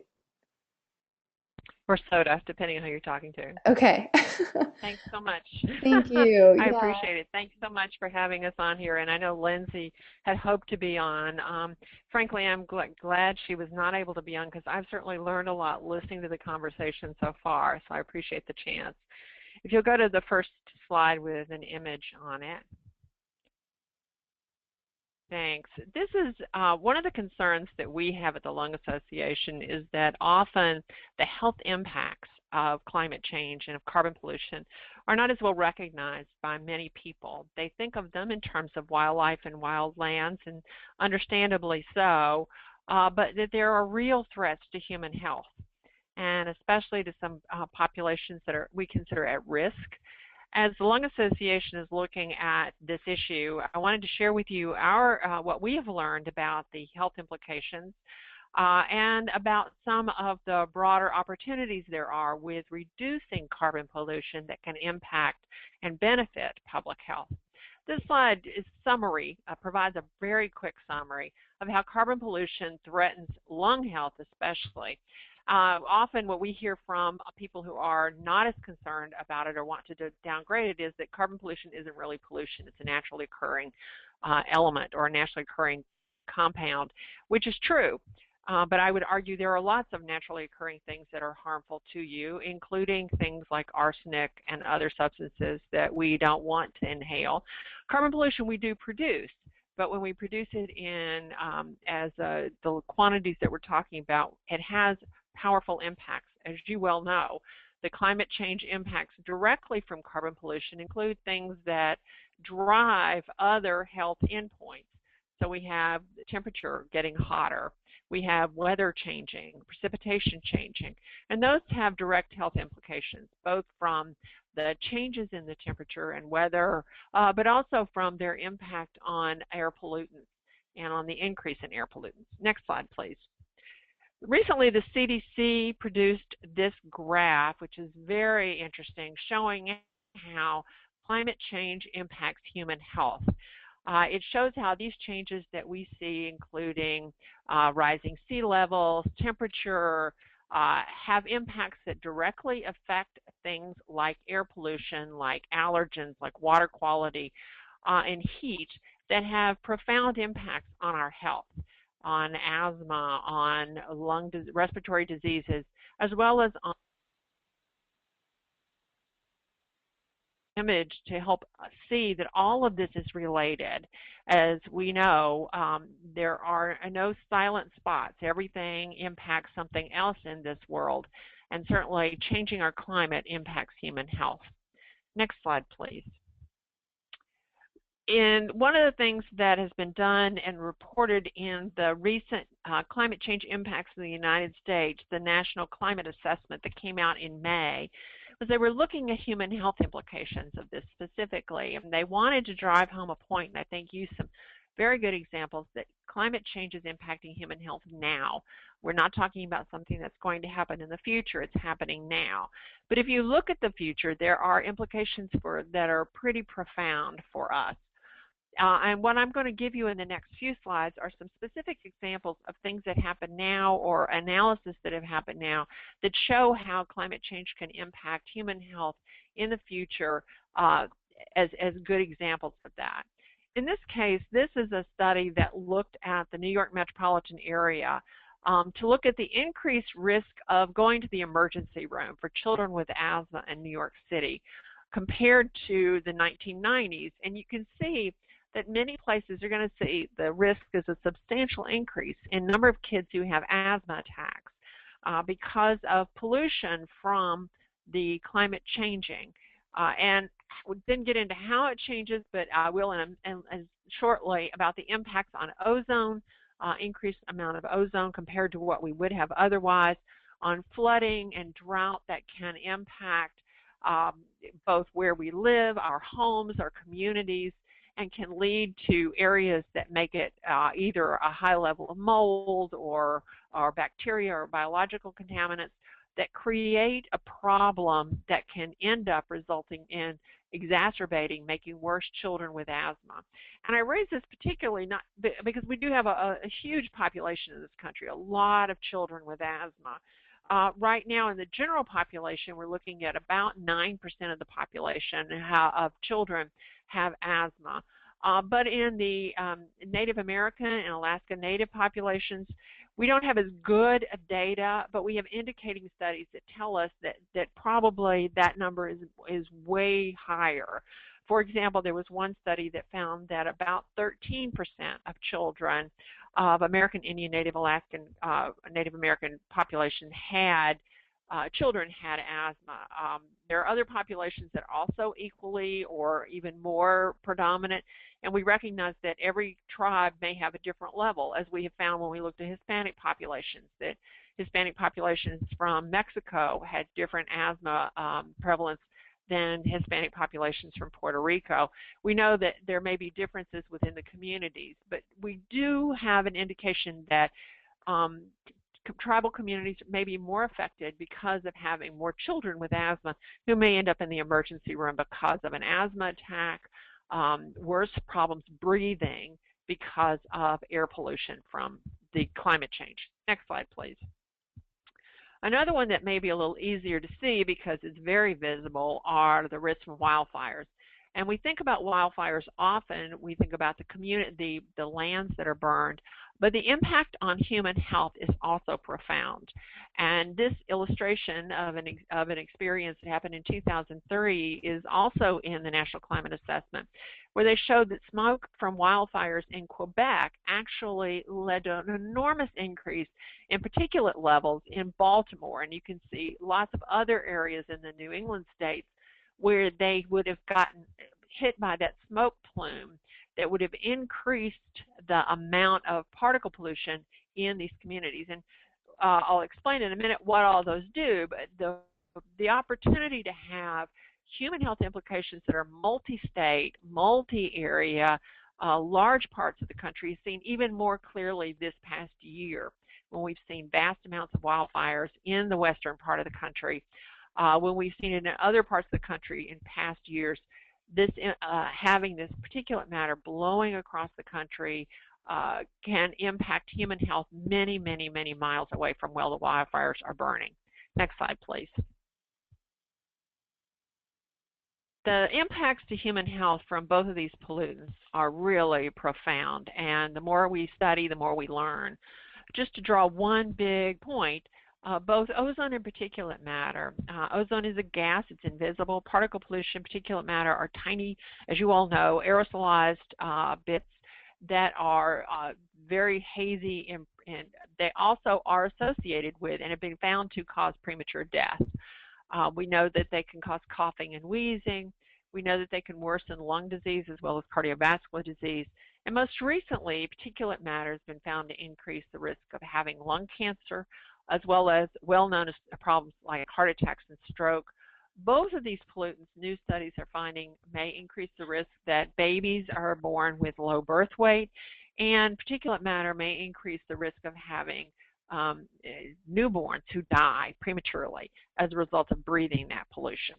Speaker 9: Or soda, depending on who you're talking to.
Speaker 2: Okay.
Speaker 9: Thanks so much.
Speaker 2: Thank you.
Speaker 9: I
Speaker 2: Yeah.
Speaker 9: appreciate it. Thanks so much for having us on here. And I know Lindsay had hoped to be on. Frankly, I'm glad she was not able to be on because I've certainly learned a lot listening to the conversation so far. So I appreciate the chance. If you'll go to the first slide with an image on it. Thanks. This is one of the concerns that we have at the Lung Association is that often the health impacts of climate change and of carbon pollution are not as well recognized by many people. They think of them in terms of wildlife and wild lands, and understandably so, but that there are real threats to human health, and especially to some populations that we consider at risk. As the Lung Association is looking at this issue, I wanted to share with you what we have learned about the health implications and about some of the broader opportunities there are with reducing carbon pollution that can impact and benefit public health. This slide is summary, provides a very quick summary of how carbon pollution threatens lung health especially. Often what we hear from people who are not as concerned about it or want to downgrade it is that carbon pollution isn't really pollution. It's a naturally occurring element or a naturally occurring compound, which is true. But I would argue there are lots of naturally occurring things that are harmful to you, including things like arsenic and other substances that we don't want to inhale. Carbon pollution we do produce, but when we produce it in the quantities that we're talking about, it has powerful impacts. As you well know, the climate change impacts directly from carbon pollution include things that drive other health endpoints. So we have the temperature getting hotter, we have weather changing, precipitation changing, and those have direct health implications, both from the changes in the temperature and weather, but also from their impact on air pollutants and on the increase in air pollutants. Next slide, please. Recently, the CDC produced this graph, which is very interesting, showing how climate change impacts human health. It shows how these changes that we see, including rising sea levels, temperature, have impacts that directly affect things like air pollution, like allergens, like water quality, and heat that have profound impacts on our health, on asthma, on respiratory diseases, as well as on image to help see that all of this is related. As we know, there are no silent spots. Everything impacts something else in this world, and certainly changing our climate impacts human health. Next slide, please. And one of the things that has been done and reported in the recent climate change impacts in the United States, the National Climate Assessment that came out in May, was they were looking at human health implications of this specifically, and they wanted to drive home a point, and I think use some very good examples that climate change is impacting human health now. We're not talking about something that's going to happen in the future. It's happening now. But if you look at the future, there are implications that are pretty profound for us. And what I'm going to give you in the next few slides are some specific examples of things that happen now or analysis that have happened now that show how climate change can impact human health in the future as good examples of that. In this case, this is a study that looked at the New York metropolitan area to look at the increased risk of going to the emergency room for children with asthma in New York City compared to the 1990s. And you can see that many places are going to see the risk is a substantial increase in number of kids who have asthma attacks because of pollution from the climate changing. And we'll then get into how it changes, but I will in shortly about the impacts on ozone, increased amount of ozone compared to what we would have otherwise, on flooding and drought that can impact both where we live, our homes, our communities, and can lead to areas that make it either a high level of mold or bacteria or biological contaminants that create a problem that can end up resulting in exacerbating, making worse children with asthma. And I raise this particularly not because we do have a huge population in this country, a lot of children with asthma. Right now in the general population, we're looking at about 9% of the population of children have asthma. But in the Native American and Alaska Native populations, we don't have as good data, but we have indicating studies that tell us that probably that number is way higher. For example, there was one study that found that about 13% of children of American Indian, Native Alaskan, Native American population children had asthma. There are other populations that are also equally or even more predominant, and we recognize that every tribe may have a different level, as we have found when we looked at Hispanic populations, that Hispanic populations from Mexico had different asthma prevalence than Hispanic populations from Puerto Rico. We know that there may be differences within the communities, but we do have an indication that tribal communities may be more affected because of having more children with asthma who may end up in the emergency room because of an asthma attack, worse problems breathing because of air pollution from the climate change. Next slide, please. Another one that may be a little easier to see because it's very visible are the risks from wildfires. And we think about wildfires often, we think about the community, the lands that are burned, but the impact on human health is also profound. And this illustration of an experience that happened in 2003 is also in the National Climate Assessment, where they showed that smoke from wildfires in Quebec actually led to an enormous increase in particulate levels in Baltimore. And you can see lots of other areas in the New England states where they would have gotten hit by that smoke plume that would have increased the amount of particle pollution in these communities. And I'll explain in a minute what all those do, but the opportunity to have human health implications that are multi-state, multi-area, large parts of the country is seen even more clearly this past year when we've seen vast amounts of wildfires in the western part of the country. When we've seen it in other parts of the country in past years, this having this particulate matter blowing across the country can impact human health many, many, many miles away from where the wildfires are burning. Next slide, please. The impacts to human health from both of these pollutants are really profound, and the more we study, the more we learn. Just to draw one big point, both ozone and particulate matter. Ozone is a gas, it's invisible. Particle pollution, particulate matter are tiny, as you all know, aerosolized bits that are very hazy, and they also are associated with and have been found to cause premature death. We know that they can cause coughing and wheezing. We know that they can worsen lung disease as well as cardiovascular disease. And most recently, particulate matter has been found to increase the risk of having lung cancer, as well as well-known as problems like heart attacks and stroke, Both of these pollutants, new studies are finding, may increase the risk that babies are born with low birth weight, and particulate matter may increase the risk of having newborns who die prematurely as a result of breathing that pollution.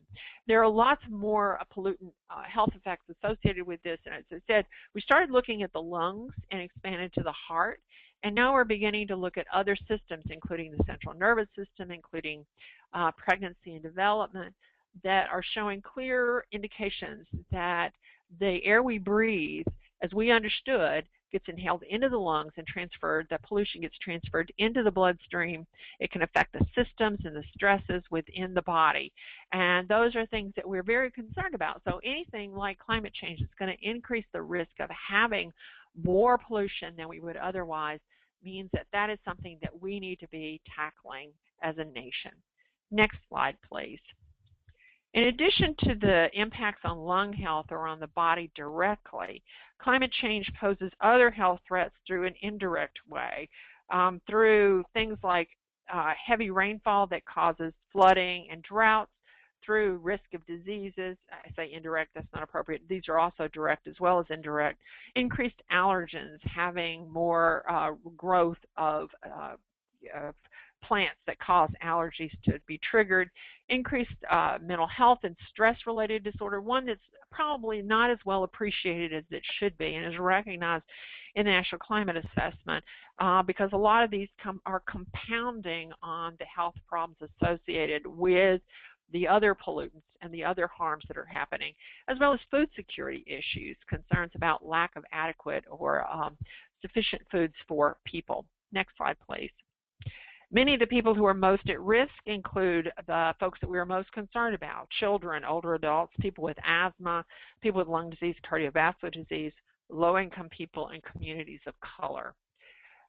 Speaker 9: There are lots more pollutant health effects associated with this, and as I said, we started looking at the lungs and expanded to the heart, and now we're beginning to look at other systems, including the central nervous system, including pregnancy and development, that are showing clear indications that the air we breathe, as we understood, gets inhaled into the lungs and transferred, that pollution gets transferred into the bloodstream. It can affect the systems and the stresses within the body. And those are things that we're very concerned about. So anything like climate change is going to increase the risk of having more pollution than we would otherwise, means that that is something that we need to be tackling as a nation. Next slide, please. In addition to the impacts on lung health or on the body directly, climate change poses other health threats through an indirect way, through things like heavy rainfall that causes flooding and droughts, through risk of diseases. I say indirect, that's not appropriate. These are also direct as well as indirect. Increased allergens, having more growth of plants that cause allergies to be triggered, increased mental health and stress-related disorder, one that's probably not as well appreciated as it should be and is recognized in the National Climate Assessment because a lot of these are compounding on the health problems associated with the other pollutants and the other harms that are happening, as well as food security issues, concerns about lack of adequate or sufficient foods for people. Next slide, please. Many of the people who are most at risk include the folks that we are most concerned about: children, older adults, people with asthma, people with lung disease, cardiovascular disease, low-income people, and communities of color.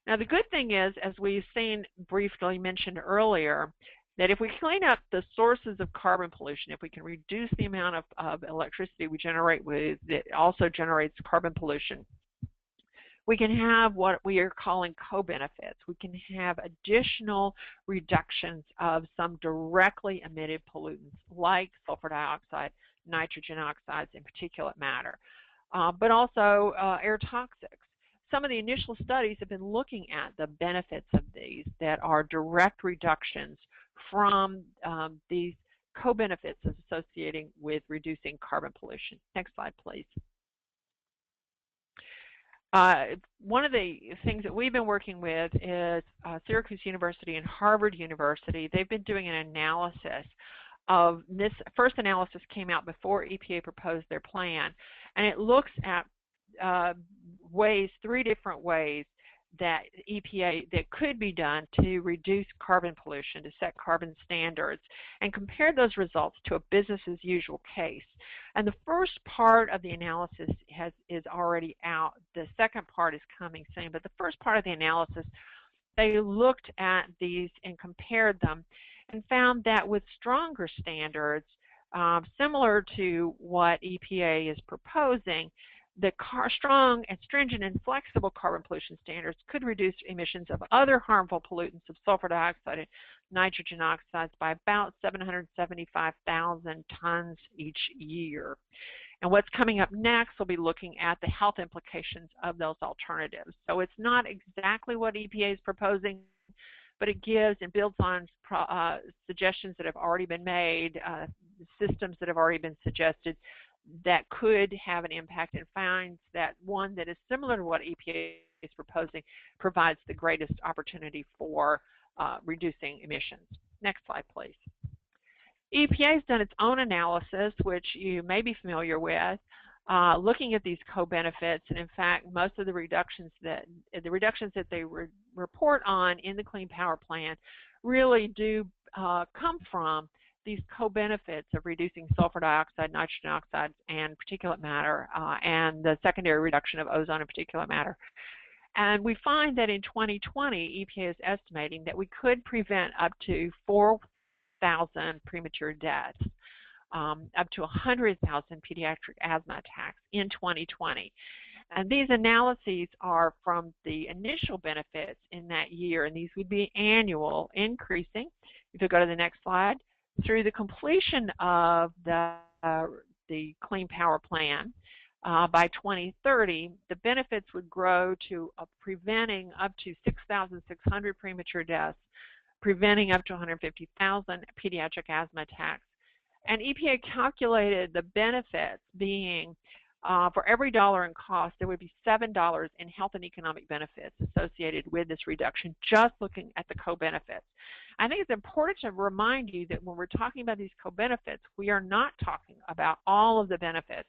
Speaker 9: Now, the good thing is, as we've seen briefly mentioned earlier, that if we clean up the sources of carbon pollution, if we can reduce the amount of electricity we generate with, that also generates carbon pollution, we can have what we are calling co-benefits. We can have additional reductions of some directly emitted pollutants like sulfur dioxide, nitrogen oxides, and particulate matter, but also air toxics. Some of the initial studies have been looking at the benefits of these that are direct reductions from these co-benefits associating with reducing carbon pollution. Next slide, please. One of the things that we've been working with is Syracuse University and Harvard University. They've been doing an analysis of this. First analysis came out before EPA proposed their plan, and it looks at three different ways that EPA that could be done to reduce carbon pollution, to set carbon standards, and compare those results to a business as usual case. And the first part of the analysis is already out. The second part is coming soon. But the first part of the analysis, they looked at these and compared them and found that with stronger standards, similar to what EPA is proposing, the strong and stringent and flexible carbon pollution standards could reduce emissions of other harmful pollutants of sulfur dioxide and nitrogen oxides by about 775,000 tons each year. And what's coming up next will be looking at the health implications of those alternatives. So it's not exactly what EPA is proposing, but it gives and builds on suggestions that have already been made, systems that have already been suggested, that could have an impact, and finds that one that is similar to what EPA is proposing provides the greatest opportunity for reducing emissions. Next slide, please. EPA has done its own analysis, which you may be familiar with, looking at these co-benefits, and in fact, most of the reductions that they report on in the Clean Power Plan really do come from these co-benefits of reducing sulfur dioxide, nitrogen oxides, and particulate matter, and the secondary reduction of ozone and particulate matter. And we find that in 2020, EPA is estimating that we could prevent up to 4,000 premature deaths, up to 100,000 pediatric asthma attacks in 2020. And these analyses are from the initial benefits in that year, and these would be annual, increasing. If you go to the next slide, through the completion of the Clean Power Plan, by 2030, the benefits would grow to preventing up to 6,600 premature deaths, preventing up to 150,000 pediatric asthma attacks. And EPA calculated the benefits being for every dollar in cost, there would be $7 in health and economic benefits associated with this reduction, just looking at the co-benefits. I think it's important to remind you that when we're talking about these co-benefits, we are not talking about all of the benefits.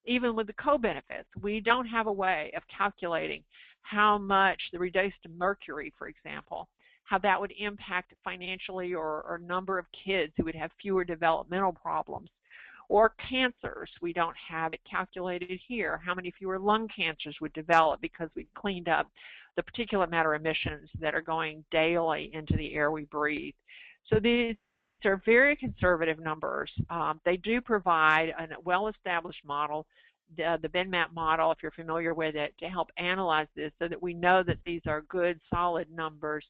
Speaker 9: Even with the co-benefits, we don't have a way of calculating how much the reduced mercury, for example, how that would impact financially or number of kids who would have fewer developmental problems. Or cancers, we don't have it calculated here, how many fewer lung cancers would develop because we cleaned up the particulate matter emissions that are going daily into the air we breathe. So these are very conservative numbers. They do provide a well-established model, the BENMAP model, if you're familiar with it, to help analyze this so that we know that these are good, solid numbers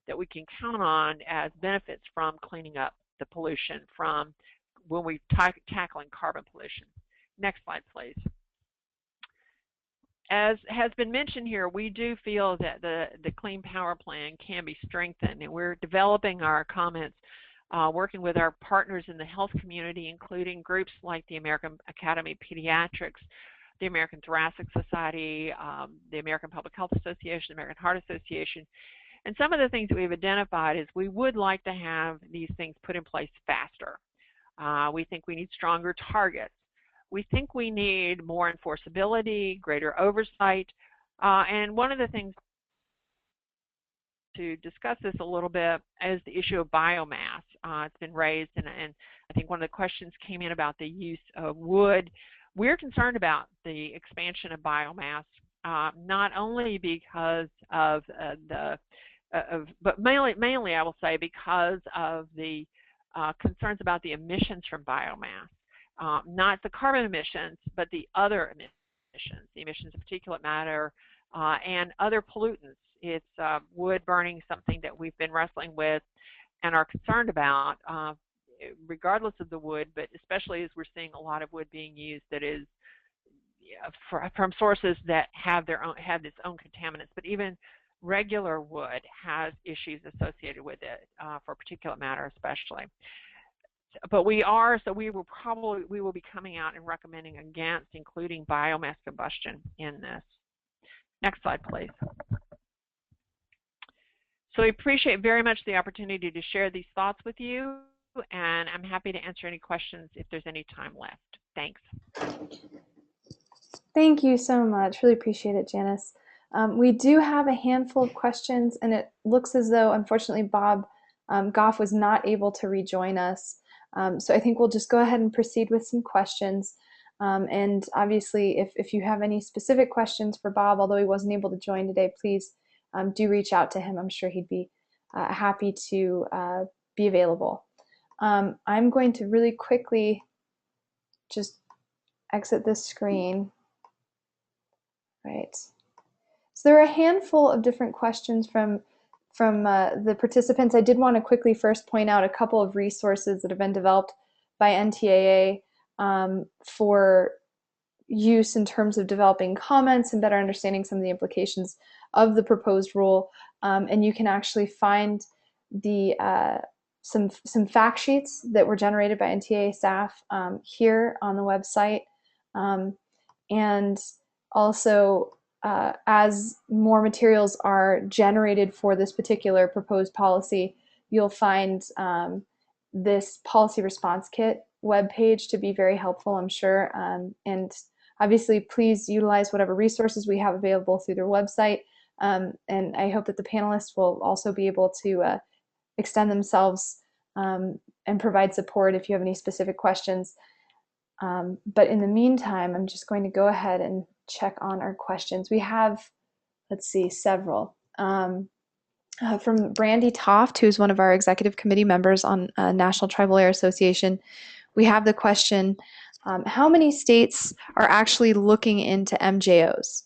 Speaker 9: that we can count on as benefits from cleaning up the pollution from when we're tackling carbon pollution. Next slide, please. As has been mentioned here, we do feel that the Clean Power Plan can be strengthened, and we're developing our comments, working with our partners in the health community, including groups like the American Academy of Pediatrics, the American Thoracic Society, the American Public Health Association, the American Heart Association. And some of the things that we've identified is we would like to have these things put in place faster. We think we need stronger targets. We think we need more enforceability, greater oversight, and one of the things to discuss this a little bit is the issue of biomass. It's been raised, and I think one of the questions came in about the use of wood. We're concerned about the expansion of biomass, not only because of but mainly I will say because of the concerns about the emissions from biomass, not the carbon emissions, but the other emissions, the emissions of particulate matter and other pollutants. It's wood burning, something that we've been wrestling with and are concerned about, regardless of the wood, but especially as we're seeing a lot of wood being used that is from sources that have its own contaminants. But even regular wood has issues associated with it for particulate matter especially. But we will be coming out and recommending against including biomass combustion in this. Next slide, please. So we appreciate very much the opportunity to share these thoughts with you, and I'm happy to answer any questions if there's any time left. Thanks.
Speaker 2: Thank you so much. Really appreciate it, Janice. We do have a handful of questions, and it looks as though, unfortunately, Bob Goff was not able to rejoin us. So I think we'll just go ahead and proceed with some questions. And obviously, if you have any specific questions for Bob, although he wasn't able to join today, please do reach out to him. I'm sure he'd be happy to be available. I'm going to really quickly just exit this screen. Right. So there are a handful of different questions from the participants. I did want to quickly first point out a couple of resources that have been developed by NTIA for use in terms of developing comments and better understanding some of the implications of the proposed rule. And you can actually find the some fact sheets that were generated by NTIA staff here on the website. And also, as more materials are generated for this particular proposed policy, you'll find this policy response kit webpage to be very helpful, I'm sure. And obviously, please utilize whatever resources we have available through their website. And I hope that the panelists will also be able to extend themselves and provide support if you have any specific questions. But in the meantime, I'm just going to go ahead and check on our questions. We have, let's see, several. From Brandy Toft, who's one of our executive committee members on National Tribal Air Association, we have the question, how many states are actually looking into MJOs?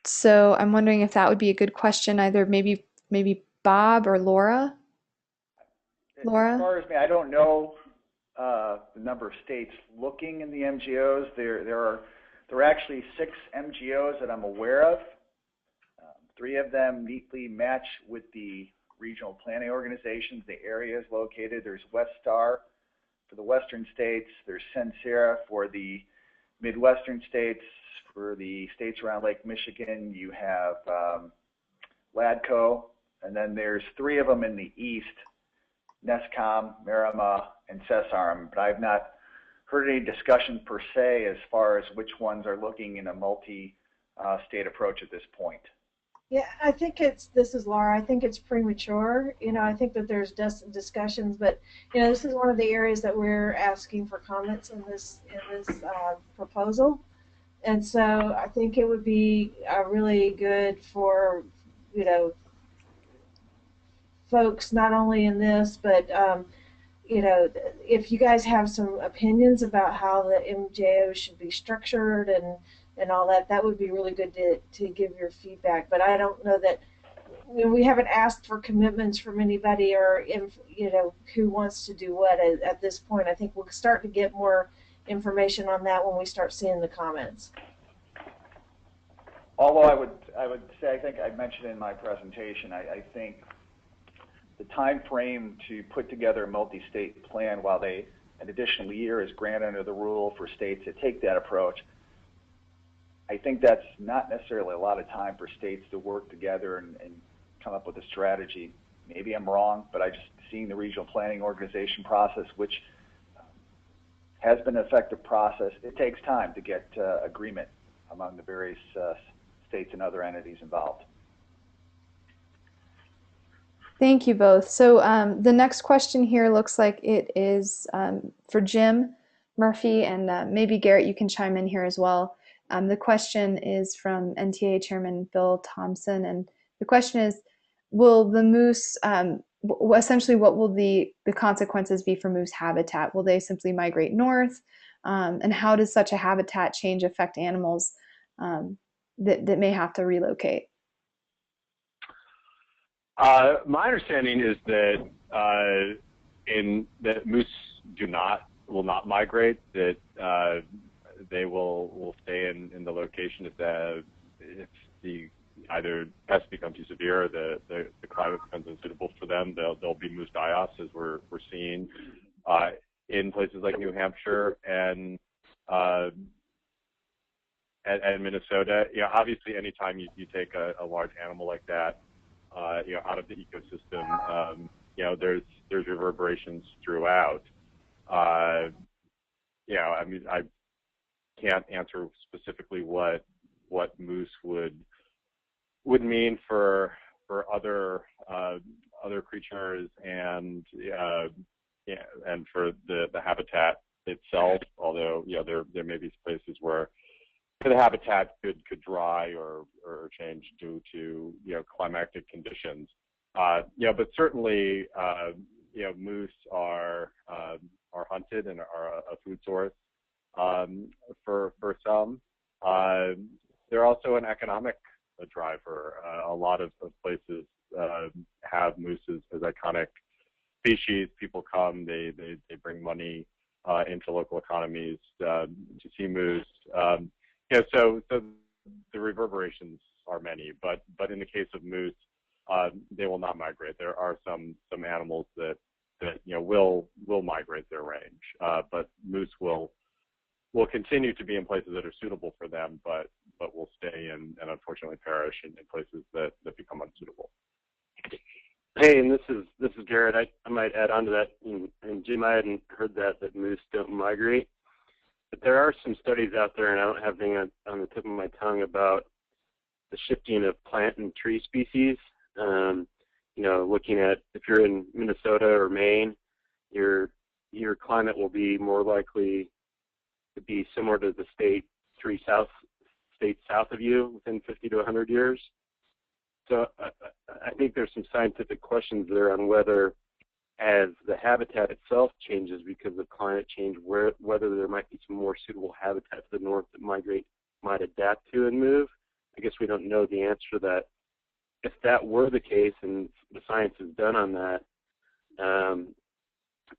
Speaker 2: So I'm wondering if that would be a good question, either maybe Bob or Laura. Laura?
Speaker 3: As far as me, I don't know the number of states looking in the MGOs. There are actually 6 MGOs that I'm aware of. 3 of them neatly match with the regional planning organizations, the areas located. There's Westar for the western states. There's Sensera for the midwestern states. For the states around Lake Michigan, you have LADCO, and then there's 3 of them in the east, NESCOM, Marima, and CESARM, but I've not heard any discussion per se as far as which ones are looking in a multi-state approach at this point.
Speaker 4: Yeah, I think this is Laura, I think it's premature. You know, I think that there's discussions, but, you know, this is one of the areas that we're asking for comments in this proposal. And so I think it would be really good for, you know, folks not only in this, but, you know, if you guys have some opinions about how the MJO should be structured and all that, that would be really good to give your feedback. But I don't know that, we haven't asked for commitments from anybody or, you know, who wants to do what at this point. I think we'll start to get more information on that when we start seeing the comments.
Speaker 3: Although I would say, I think I mentioned in my presentation, I think the time frame to put together a multi-state plan, while an additional year is granted under the rule for states that take that approach, I think that's not necessarily a lot of time for states to work together and come up with a strategy. Maybe I'm wrong, but I just seeing the regional planning organization process, which has been an effective process, it takes time to get agreement among the various states and other entities involved.
Speaker 2: Thank you both. So the next question here looks like it is for Jim Murphy, and maybe Garrett, you can chime in here as well. The question is from NTA Chairman Bill Thompson, and the question is, will the moose, essentially what will the consequences be for moose habitat? Will they simply migrate north? And how does such a habitat change affect animals that may have to relocate?
Speaker 8: My understanding is that that moose will not migrate, that they will stay in the location if the either pests become too severe or the climate becomes unsuitable for them. There'll be moose die-offs, as we're seeing in places like New Hampshire and Minnesota. You know, obviously, anytime you take a large animal like that, you know, out of the ecosystem, you know, there's reverberations throughout. You know, I mean, I can't answer specifically what moose would mean for other creatures and yeah, and for the habitat itself. Although, you know, there may be places where the habitat could dry or change due to, you know, climatic conditions. You know, but certainly, you know, moose are hunted and are a food source for some. They're also an economic driver. A lot of places have moose as iconic species. People come, they bring money into local economies to see moose. Yeah, so the reverberations are many, but in the case of moose, they will not migrate. There are some animals that you know will migrate their range, but moose will continue to be in places that are suitable for them, but will stay and unfortunately perish in places that become unsuitable.
Speaker 7: Hey, and this is Garrett. I might add on to that, and Jim, I hadn't heard that moose don't migrate. But there are some studies out there, and I don't have anything on the tip of my tongue about the shifting of plant and tree species. You know, looking at if you're in Minnesota or Maine, your climate will be more likely to be similar to the states south of you within 50 to 100 years. So I think there's some scientific questions there on whether, as the habitat itself changes because of climate change, whether there might be some more suitable habitat to the north that might adapt to and move. I guess we don't know the answer to that. If that were the case, and the science is done on that,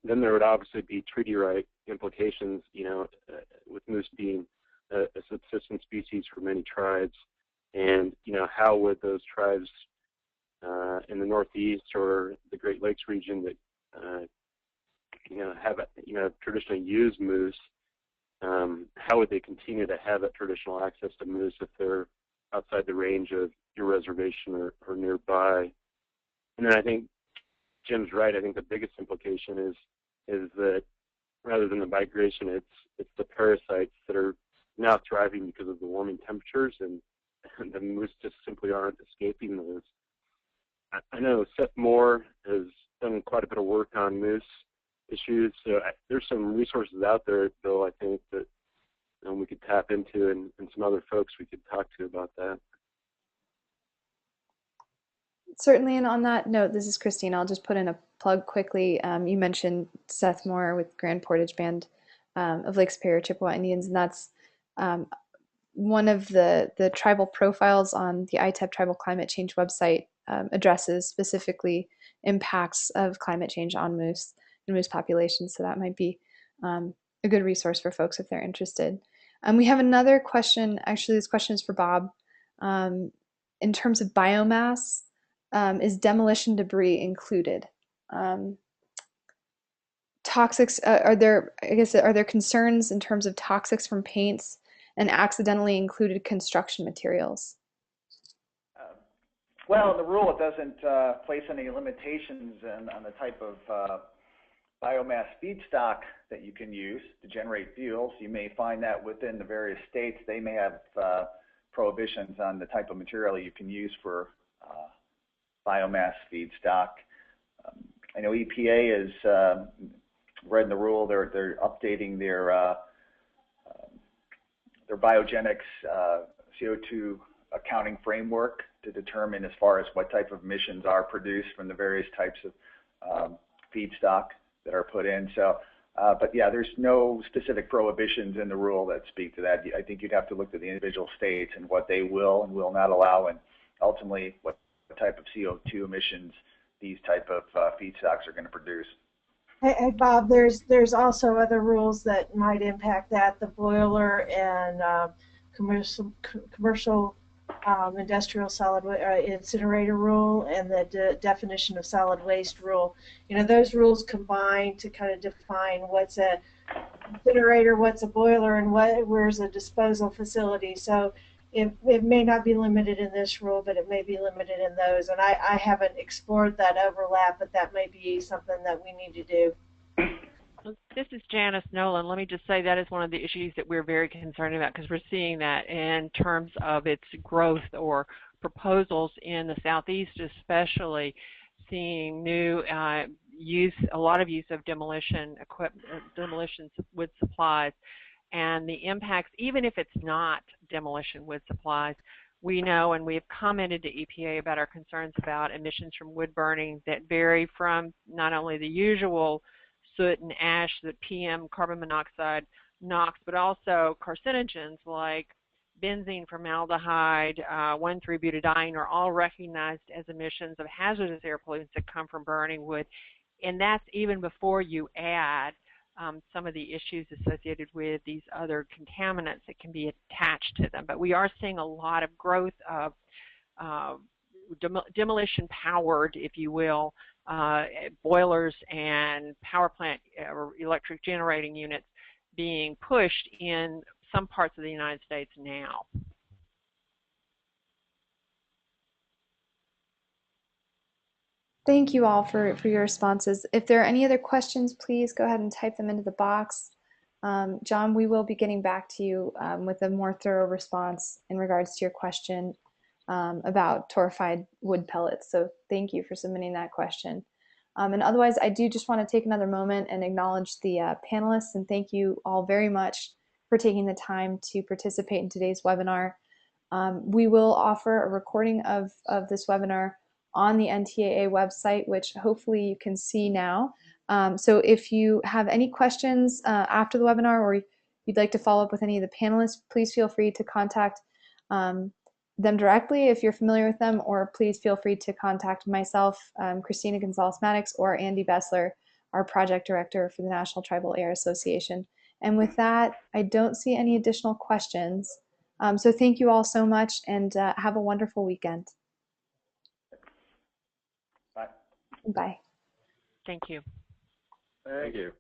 Speaker 7: then there would obviously be treaty right implications, with moose being a subsistence species for many tribes. And, how would those tribes in the Northeast or the Great Lakes region that, have traditionally used moose, how would they continue to have that traditional access to moose if they're outside the range of your reservation or nearby? And then I think Jim's right. I think the biggest implication is that rather than the migration, it's the parasites that are now thriving because of the warming temperatures, and the moose just simply aren't escaping those. I know Seth Moore has done quite a bit of work on moose issues, so there's some resources out there, Bill, I think that we could tap into, and some other folks we could talk to about that.
Speaker 2: Certainly, and on that note, this is Christine. I'll just put in a plug quickly. You mentioned Seth Moore with Grand Portage Band of Lake Superior Chippewa Indians, and that's one of the tribal profiles on the ITEP Tribal Climate Change website addresses specifically impacts of climate change on moose and moose populations. So that might be a good resource for folks if they're interested. We have another question. Actually, this question is for Bob. In terms of biomass, is demolition debris included? Toxics, are there concerns in terms of toxics from paints and accidentally included construction materials?
Speaker 3: Well, in the rule, it doesn't place any limitations on the type of biomass feedstock that you can use to generate fuels. You may find that within the various states, they may have prohibitions on the type of material you can use for biomass feedstock. I know EPA has read the rule. They're updating their biogenics CO2 accounting framework to determine as far as what type of emissions are produced from the various types of feedstock that are put in. So, but yeah, there's no specific prohibitions in the rule that speak to that. I think you'd have to look at the individual states and what they will and will not allow, and ultimately what type of CO2 emissions these type of feedstocks are going to produce.
Speaker 4: Hey, Bob, there's also other rules that might impact that, the boiler and commercial industrial solid incinerator rule and the definition of solid waste rule. Those rules combine to kind of define what's a incinerator, what's a boiler, and where's a disposal facility. So it may not be limited in this rule, but it may be limited in those. And I haven't explored that overlap, but that may be something that we need to do.
Speaker 9: This is Janice Nolan. Let me just say that is one of the issues that we're very concerned about, because we're seeing that in terms of its growth or proposals in the Southeast, especially seeing new a lot of use of demolition equipment, demolition wood supplies, and the impacts, even if it's not demolition wood supplies. We know, and we have commented to EPA about our concerns about emissions from wood burning that vary from not only the usual soot and ash, the PM, carbon monoxide, NOx, but also carcinogens like benzene, formaldehyde, 1,3-butadiene are all recognized as emissions of hazardous air pollutants that come from burning wood. And that's even before you add some of the issues associated with these other contaminants that can be attached to them. But we are seeing a lot of growth of demolition-powered, if you will, boilers and power plant or electric generating units being pushed in some parts of the United States now.
Speaker 2: Thank you all for your responses. If there are any other questions, please go ahead and type them into the box. John, we will be getting back to you with a more thorough response in regards to your question about torrefied wood pellets. So thank you for submitting that question. And otherwise, I do just want to take another moment and acknowledge the panelists, and thank you all very much for taking the time to participate in today's webinar. We will offer a recording of this webinar on the NTAA website, which hopefully you can see now. So if you have any questions after the webinar, or you'd like to follow up with any of the panelists, please feel free to contact them directly if you're familiar with them, or please feel free to contact myself, Christina Gonzalez-Maddox, or Andy Bessler, our project director for the National Tribal Air Association. And with that, I don't see any additional questions. So thank you all so much, and have a wonderful weekend.
Speaker 3: Bye.
Speaker 2: Bye.
Speaker 9: Thank you.
Speaker 8: Thank you.